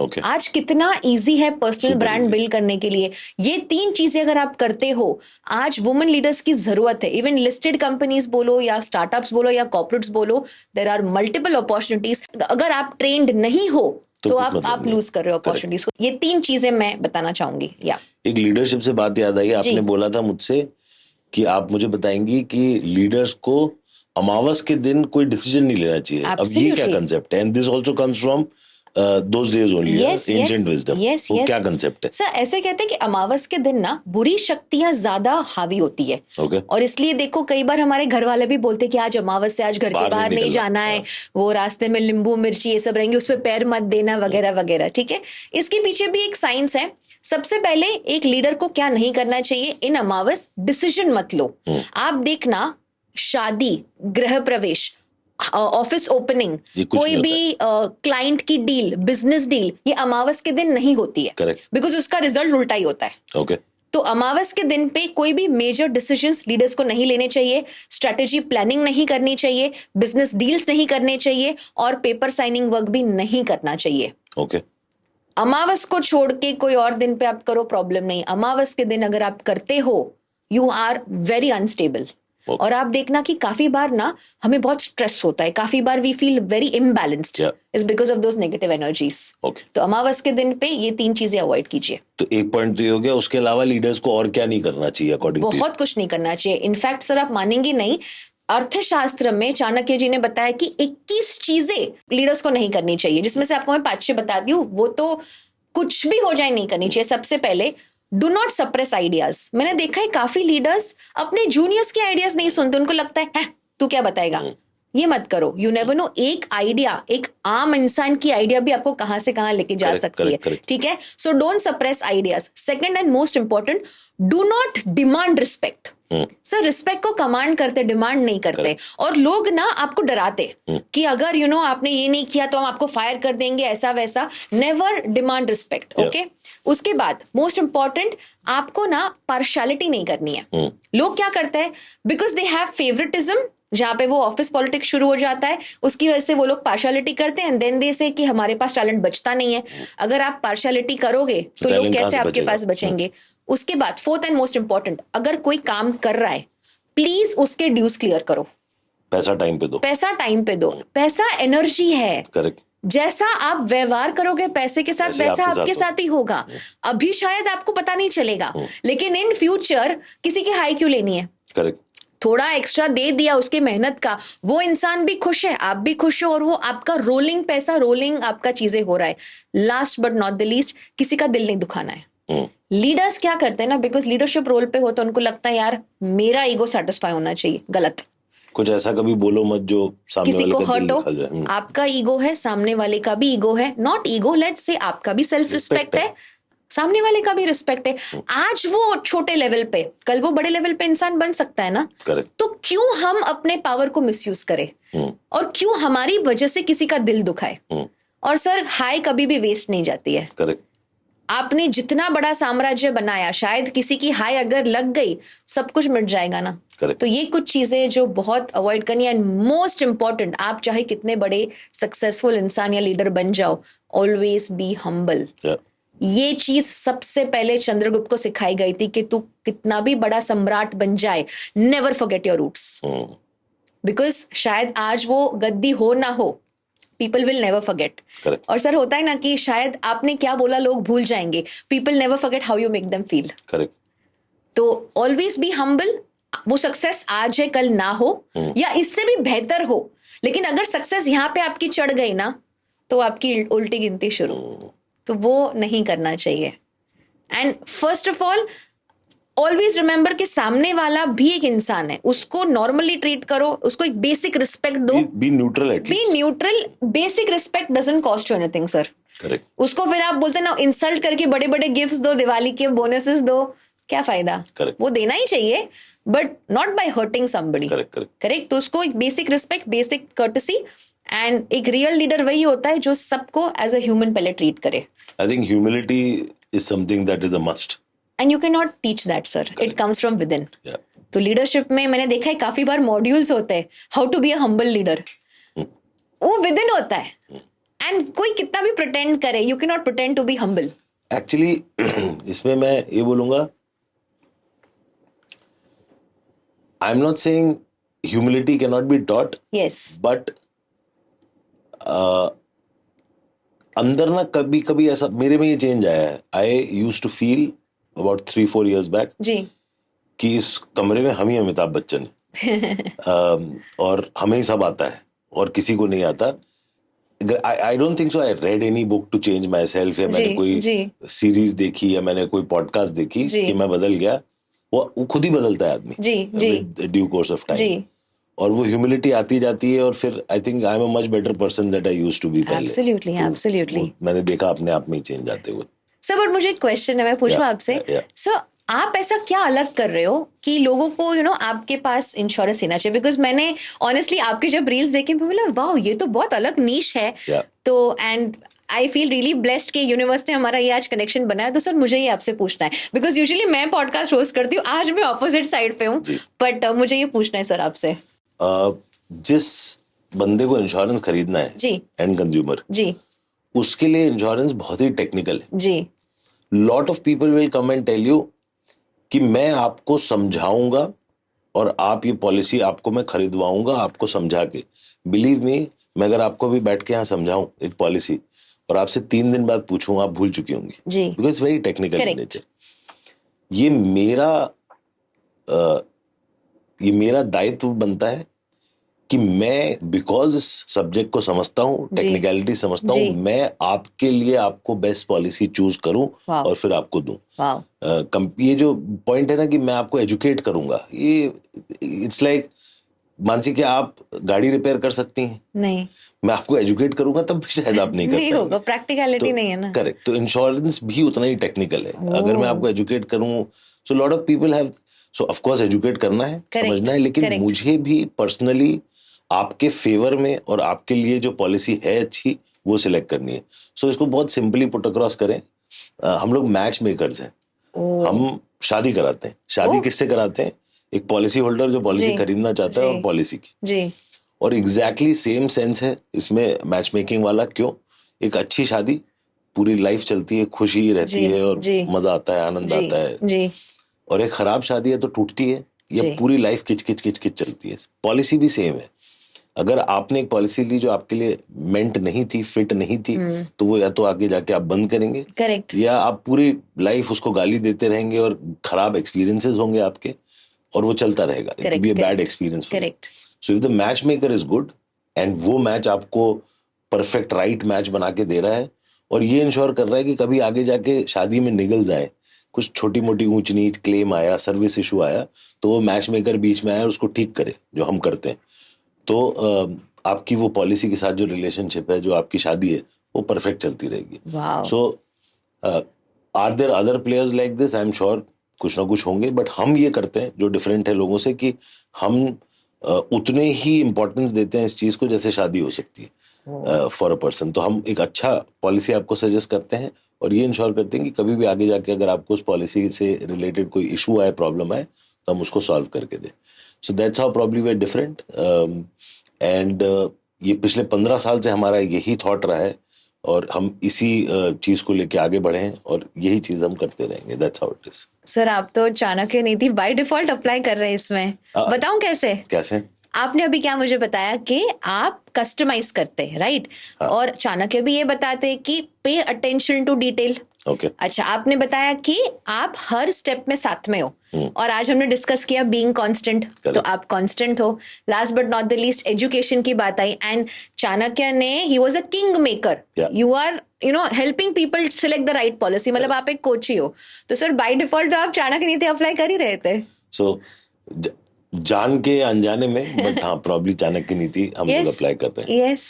[SPEAKER 2] Okay.
[SPEAKER 1] आज कितना इजी है पर्सनल ब्रांड बिल्ड करने के लिए। ये 3 चीजें अगर आप करते हो, आज वुमेन लीडर्स की जरूरत है। इवन लिस्टेड कंपनीज बोलो या स्टार्टअप्स बोलो या कॉर्पोरेट्स बोलो, देयर आर मल्टीपल अपॉर्चुनिटीज। अगर आप ट्रेंड नहीं हो तो आप लूज कर रहे हो अपॉर्चुनिटीज को। ये 3 चीजें मैं बताना चाहूंगी। या एक
[SPEAKER 2] लीडरशिप से बात याद आई, आपने बोला था मुझसे कि आप मुझे बताएंगी कि लीडर्स को अमावस के दिन कोई डिसीजन नहीं लेना चाहिए। अब ये क्या कंसेप्ट है? And this also comes from those days only, ancient wisdom. वो क्या कंसेप्ट है?
[SPEAKER 1] सर ऐसे कहते हैं कि अमावस के दिन ना बुरी शक्तियां ज्यादा हावी होती है। और इसलिए देखो कई बार हमारे घर वाले भी बोलते हैं कि आज अमावस है, आज घर के बाहर नहीं जाना है, वो रास्ते में नींबू मिर्ची ये सब रहेंगे, उस पर पैर मत देना वगैरह वगैरह। ठीक है, इसके पीछे भी एक साइंस है। सबसे पहले एक लीडर को क्या नहीं करना चाहिए इन अमावस, डिसीजन मत लो। आप देखना, शादी, गृह प्रवेश, ऑफिस ओपनिंग, कोई भी क्लाइंट की डील, बिजनेस डील, ये अमावस के दिन नहीं होती है, बिकॉज उसका रिजल्ट उल्टा ही होता है। तो अमावस के दिन पे कोई भी मेजर डिसीजंस लीडर्स को नहीं लेने चाहिए, स्ट्रेटेजी प्लानिंग नहीं करनी चाहिए, बिजनेस डील्स नहीं करने चाहिए, और पेपर साइनिंग वर्क भी नहीं करना चाहिए। अमावस को छोड़ के कोई और दिन पे आप करो, प्रॉब्लम नहीं। अमावस के दिन अगर आप करते हो, यू आर वेरी अनस्टेबल। और आप देखना कि काफी बार ना हमें बहुत स्ट्रेस होता है, काफी बार we feel very imbalanced, is because of those negative energies. तो अमावस के दिन पे ये 3 चीजें अवॉइड कीजिए।
[SPEAKER 2] तो एक पॉइंट तो ये हो गया। उसके अलावा लीडर्स को और क्या नहीं करना चाहिए अकॉर्डिंग टू?
[SPEAKER 1] बहुत कुछ नहीं करना चाहिए। इनफैक्ट सर आप मानेंगे नहीं, अर्थशास्त्र में चाणक्य जी ने बताया कि 21 चीजें लीडर्स को नहीं करनी चाहिए, जिसमें से आपको मैं 5-6 बता दी हूँ। वो तो कुछ भी हो जाए नहीं करनी चाहिए। सबसे पहले, डू नॉट सप्रेस आइडियाज। मैंने देखा है काफी लीडर्स अपने जूनियर्स के आइडियाज नहीं सुनते, उनको लगता है तू क्या बताएगा। ये मत करो। यू नेवर नो, एक आइडिया, एक आम इंसान की आइडिया भी आपको कहां से कहां लेके जा सकती है। ठीक है, so don't suppress ideas. Second and most important, do not demand respect. Sir respect को कमांड करते, डिमांड नहीं करते। और लोग ना आपको डराते कि अगर आपने ये नहीं किया तो हम आपको फायर कर देंगे, ऐसा वैसा। Never demand respect. ओके, उसके बाद मोस्ट इंपॉर्टेंट, आपको ना पार्शियलिटी नहीं करनी है। लोग क्या करते हैं, बिकॉज दे हैव फेवरेटिज्म, जहां पे वो ऑफिस पॉलिटिक्स शुरू हो जाता है, उसकी वजह से वो लोग पार्शियलिटी करते हैं, एंड देन दे से कि हमारे पास टैलेंट बचता नहीं है। अगर आप पार्शियलिटी करोगे तो लोग कैसे आपके पास बचेंगे? उसके बाद फोर्थ एंड मोस्ट इंपॉर्टेंट, अगर कोई काम कर रहा है, प्लीज उसके ड्यूज क्लियर करो।
[SPEAKER 2] पैसा टाइम पे दो।
[SPEAKER 1] पैसा टाइम पे दो। पैसा एनर्जी है।
[SPEAKER 2] करेक्ट।
[SPEAKER 1] जैसा आप व्यवहार करोगे पैसे के साथ, वैसा आपके साथ ही होगा। अभी शायद आपको पता नहीं चलेगा, लेकिन इन फ्यूचर किसी की हाई क्यों लेनी है?
[SPEAKER 2] करेक्ट।
[SPEAKER 1] थोड़ा एक्स्ट्रा दे दिया उसके मेहनत का, वो इंसान भी खुश है, आप भी खुश हो, और वो आपका रोलिंग पैसा, रोलिंग आपका चीजें हो रहा है। Last but not the least, किसी का दिल नहीं दुखाना है। लीडर्स क्या करते हैं ना, बिकॉज लीडरशिप रोल पे हो तो उनको लगता है यार मेरा ईगो सेटिस्फाई होना चाहिए। गलत।
[SPEAKER 2] कुछ ऐसा कभी बोलो मत जो सामने
[SPEAKER 1] किसी
[SPEAKER 2] वाले
[SPEAKER 1] को
[SPEAKER 2] का
[SPEAKER 1] हर्ट हो। आपका ईगो है, सामने वाले का भी ईगो है। नॉट ईगो, लेट्स से आपका भी सेल्फ रिस्पेक्ट है, सामने वाले का भी रिस्पेक्ट है। आज वो छोटे लेवल पे, कल वो बड़े लेवल पे इंसान बन सकता है ना। तो क्यों हम अपने पावर को मिसयूज करें, और क्यों हमारी वजह से किसी का दिल दुखाए? और सर हाई कभी भी वेस्ट नहीं जाती है।
[SPEAKER 2] करेक्ट।
[SPEAKER 1] आपने जितना बड़ा साम्राज्य बनाया, शायद किसी की हाय अगर लग गई, सब कुछ मिट जाएगा ना।
[SPEAKER 2] Correct.
[SPEAKER 1] तो ये कुछ चीजें जो बहुत अवॉइड करनी है। एंड मोस्ट इंपॉर्टेंट, आप चाहे कितने बड़े सक्सेसफुल इंसान या लीडर बन जाओ, ऑलवेज बी हम्बल।
[SPEAKER 2] Yeah.
[SPEAKER 1] ये चीज सबसे पहले चंद्रगुप्त को सिखाई गई थी कि तू कितना भी बड़ा सम्राट बन जाए, never forget your roots. Because शायद आज वो गद्दी हो ना हो, people will never forget.
[SPEAKER 2] Correct.
[SPEAKER 1] और सर होता है ना कि शायद आपने क्या बोला लोग भूल जाएंगे, people never forget how you make them feel.
[SPEAKER 2] Correct.
[SPEAKER 1] तो ऑलवेज बी हम्बल। वो सक्सेस आज है कल ना हो, या इससे भी बेहतर हो, लेकिन अगर सक्सेस यहाँ पे आपकी चढ़ गई ना, तो आपकी उल्टी गिनती शुरू। तो वो नहीं करना चाहिए। And first of all always remember कि सामने वाला भी एक इंसान है, उसको नॉर्मली ट्रीट करो, उसको एक बेसिक रिस्पेक्ट दो।
[SPEAKER 2] Be neutral at
[SPEAKER 1] be
[SPEAKER 2] least.
[SPEAKER 1] Neutral. Basic respect doesn't cost you anything sir.
[SPEAKER 2] Correct.
[SPEAKER 1] उसको फिर आप बोलते ना इंसल्ट करके बड़े बड़े गिफ्ट्स दो, दिवाली के बोनसेस दो, क्या फायदा।
[SPEAKER 2] Correct.
[SPEAKER 1] वो देना ही चाहिए, but not by hurting somebody.
[SPEAKER 2] Correct. Correct.
[SPEAKER 1] Correct. तो उसको एक basic respect, basic courtesy. And एक रियल लीडर वही होता है जो सबको एज अ ह्यूमन पहले ट्रीट करे।
[SPEAKER 2] I think humility is something that is a must.
[SPEAKER 1] And you can not teach that sir, it comes from within.
[SPEAKER 2] Yeah.
[SPEAKER 1] तो leadership में मैंने देखा है काफी बार मॉड्यूल्स होते हैं, how to be a humble leader, वो विद इन होता है। एंड कोई कितना भी प्रिटेंड करे, you can not pretend to be humble.
[SPEAKER 2] Actually, इसमें मैं ये बोलूंगा, I'm not saying humility cannot be taught,
[SPEAKER 1] yes.
[SPEAKER 2] but अंदर ना कभी कभी ऐसा मेरे में ये चेंज आया है। I use to feel about 3-4 years back
[SPEAKER 1] जी।
[SPEAKER 2] कि इस कमरे में हम ही अमिताभ बच्चन हैं। और हमें ही सब आता है और किसी को नहीं आता। I don't think so I read any book to change myself, या मैंने कोई सीरीज देखी या मैंने कोई पॉडकास्ट देखी कि मैं बदल गया। वो खुद ही बदलता है आदमी ड्यू कोर्स ऑफ टाइम। और वो ह्यूमिलिटी आती जाती है, और फिर I think I am a much better person that I used to be पहले।
[SPEAKER 1] Absolutely, absolutely.
[SPEAKER 2] मैंने देखा अपने आप में ही चेंज आते हुए।
[SPEAKER 1] सर बट मुझे एक क्वेश्चन है, मैं पूछूं आपसे। सर आप ऐसा क्या अलग कर रहे हो कि लोगों को आपके पास इंश्योरेंस लेना चाहिए? बिकॉज मैंने ऑनेस्टली आपके जब रील्स देखे, मैं बोला वाह ये तो बहुत अलग नीश है। तो and I feel really blessed कि यूनिवर्स ने हमारा ये आज कनेक्शन बनाया। तो सर मुझे ये आपसे पूछना है, बिकॉज यूजुअली मैं पॉडकास्ट होस्ट करती हूँ, आज मैं ऑपोजिट साइड पे हूँ, बट मुझे ये पूछना है सर आपसे।
[SPEAKER 2] जिस बंदे को इंश्योरेंस खरीदना है
[SPEAKER 1] जी,
[SPEAKER 2] एंड कंज्यूमर
[SPEAKER 1] जी,
[SPEAKER 2] उसके लिए इंश्योरेंस बहुत ही टेक्निकल है
[SPEAKER 1] जी।
[SPEAKER 2] Lot of people will come and tell you कि मैं आपको समझाऊंगा और आप ये पॉलिसी आपको मैं खरीदवाऊंगा आपको समझा के। बिलीव मी, मैं अगर आपको भी बैठ के यहाँ समझाऊं एक पॉलिसी और आपसे 3 दिन बाद पूछूं, आप भूल चुकी होंगी, because it's very technical in nature. ये मेरा दायित्व बनता है कि मैं बिकॉज इस सब्जेक्ट को समझता हूँ, टेक्निकलिटी समझता हूँ, मैं आपके लिए आपको बेस्ट पॉलिसी चूज करूँ और फिर आपको दूं। ये जो पॉइंट है ना कि मैं आपको एजुकेट करूंगा, ये इट्स लाइक मानसी, क्या आप गाड़ी रिपेयर कर सकती हैं?
[SPEAKER 1] नहीं।
[SPEAKER 2] मैं आपको एजुकेट करूंगा तब भी शायद आप नहीं कर पाएंगे।
[SPEAKER 1] होगा, प्रैक्टिकलिटी नहीं है ना।
[SPEAKER 2] करेक्ट। तो इंश्योरेंस भी उतना ही टेक्निकल है। अगर मैं आपको एजुकेट करूं, so lot of people have, so of course educate करना है, समझना है, लेकिन मुझे भी पर्सनली आपके फेवर में और आपके लिए जो पॉलिसी है अच्छी वो सिलेक्ट करनी है। सो इसको बहुत सिंपली पुट अक्रॉस करें, हम लोग मैच मेकर्स हैं। हम शादी कराते हैं। शादी किससे कराते हैं? एक पॉलिसी होल्डर जो पॉलिसी खरीदना चाहता है और पॉलिसी की। और एग्जैक्टली सेम सेंस है इसमें मैच मेकिंग वाला। क्यों? एक अच्छी शादी पूरी लाइफ चलती है, खुशी रहती है और मजा आता है, आनंद आता है। और एक खराब शादी है तो टूटती है, ये पूरी लाइफ किच किच किच किच चलती है। पॉलिसी भी सेम है। अगर आपने एक पॉलिसी ली जो आपके लिए मेंट नहीं थी, फिट नहीं थी, तो वो या तो आगे जाके आप बंद करेंगे, करेक्ट, या आप पूरी लाइफ उसको गाली देते रहेंगे और खराब एक्सपीरियंसेस होंगे आपके, और वो चलता रहेगा। It will be a bad experience. Correct. So if the match maker is good and वो मैच आपको परफेक्ट राइट मैच बना के दे रहा है और ये इंश्योर कर रहा है कि कभी आगे जाके शादी में निगल जाए, कुछ छोटी मोटी ऊंच नीच, क्लेम आया, सर्विस इशू आया, तो वो मैच मेकर बीच में आया और उसको ठीक करे, जो हम करते हैं। तो आपकी वो पॉलिसी के साथ जो रिलेशनशिप है, जो आपकी शादी है, वो परफेक्ट चलती रहेगी। So are there other players like this? I am sure कुछ ना कुछ होंगे, बट हम ये करते हैं जो डिफरेंट है लोगों से कि हम उतने ही इम्पोर्टेंस देते हैं इस चीज को जैसे शादी हो सकती है फॉर अ पर्सन। तो हम एक अच्छा पॉलिसी आपको सजेस्ट करते हैं और ये इंश्योर करते हैं कि कभी भी आगे जाके अगर आपको उस पॉलिसी से रिलेटेड कोई इशू आए, प्रॉब्लम आए, तो हम उसको सॉल्व करके दें। So that's how probably way different. And ये पिछले 15 साल से हमारा यही थॉट रहा है और हम इसी चीज को लेके आगे बढ़े हैं और यही चीज हम करते रहेंगे। That's how it is.
[SPEAKER 1] Sir आप तो चाणक्य नीति बाय डिफॉल्ट अप्लाई कर रहे हैं इसमें, बताऊं कैसे?
[SPEAKER 2] कैसे?
[SPEAKER 1] आपने अभी क्या मुझे बताया कि आप कस्टमाइज करते हैं, राइट? और चाणक्य भी ये बताते हैं कि pay attention to detail.
[SPEAKER 2] Okay.
[SPEAKER 1] अच्छा, आपने बताया कि आप हर स्टेप में साथ में हो, और आज हमने डिस्कस किया बीइंग कांस्टेंट, तो आप कांस्टेंट हो। Last but not the least education की बात आई, एंड चाणक्य ने he was a king maker. You are helping people select the right policy, मतलब आप एक कोच ही हो। तो सर बाय डिफॉल्ट तो आप चाणक्य नीति अप्लाई कर ही रहे थे।
[SPEAKER 2] सो जान के अनजाने में, बट हाँ, प्रॉब्ली चाणक्य नीति हम लोग अप्लाई कर रहे हैं।
[SPEAKER 1] Yes.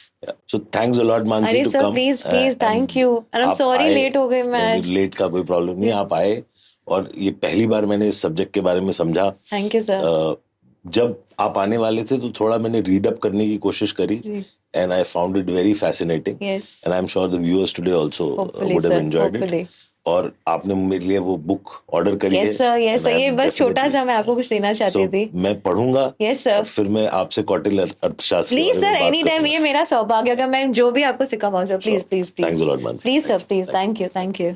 [SPEAKER 2] So thanks a lot Mansi
[SPEAKER 1] अरे
[SPEAKER 2] to
[SPEAKER 1] sir
[SPEAKER 2] come.
[SPEAKER 1] Please please, thank you, and I am sorry late हो गए मैं आज।
[SPEAKER 2] लेट का कोई प्रॉब्लम नहीं, आप आए और ये पहली बार मैंने इस सब्जेक्ट के बारे में समझा।
[SPEAKER 1] Thank you sir.
[SPEAKER 2] जब आप आने वाले थे तो थोड़ा मैंने रीड अप करने की कोशिश करी, and I found it very fascinating, and I am sure the viewers today also would have enjoyed it. और आपने मेरे लिए वो बुक ऑर्डर करी है।
[SPEAKER 1] यस सर, यस सर, ये बस छोटा सा मैं आपको कुछ देना चाहती थी।
[SPEAKER 2] मैं पढ़ूंगा।
[SPEAKER 1] Yes sir.
[SPEAKER 2] फिर मैं आपसे कौटिल्य अर्थशास्त्र
[SPEAKER 1] प्लीज सर, एनी टाइम, ये मेरा सौभाग्य अगर मैं जो भी आपको सिखा पाऊँ sir, please please please.
[SPEAKER 2] Thanks a lot Mansi.
[SPEAKER 1] Please sir, please, thank you, thank you.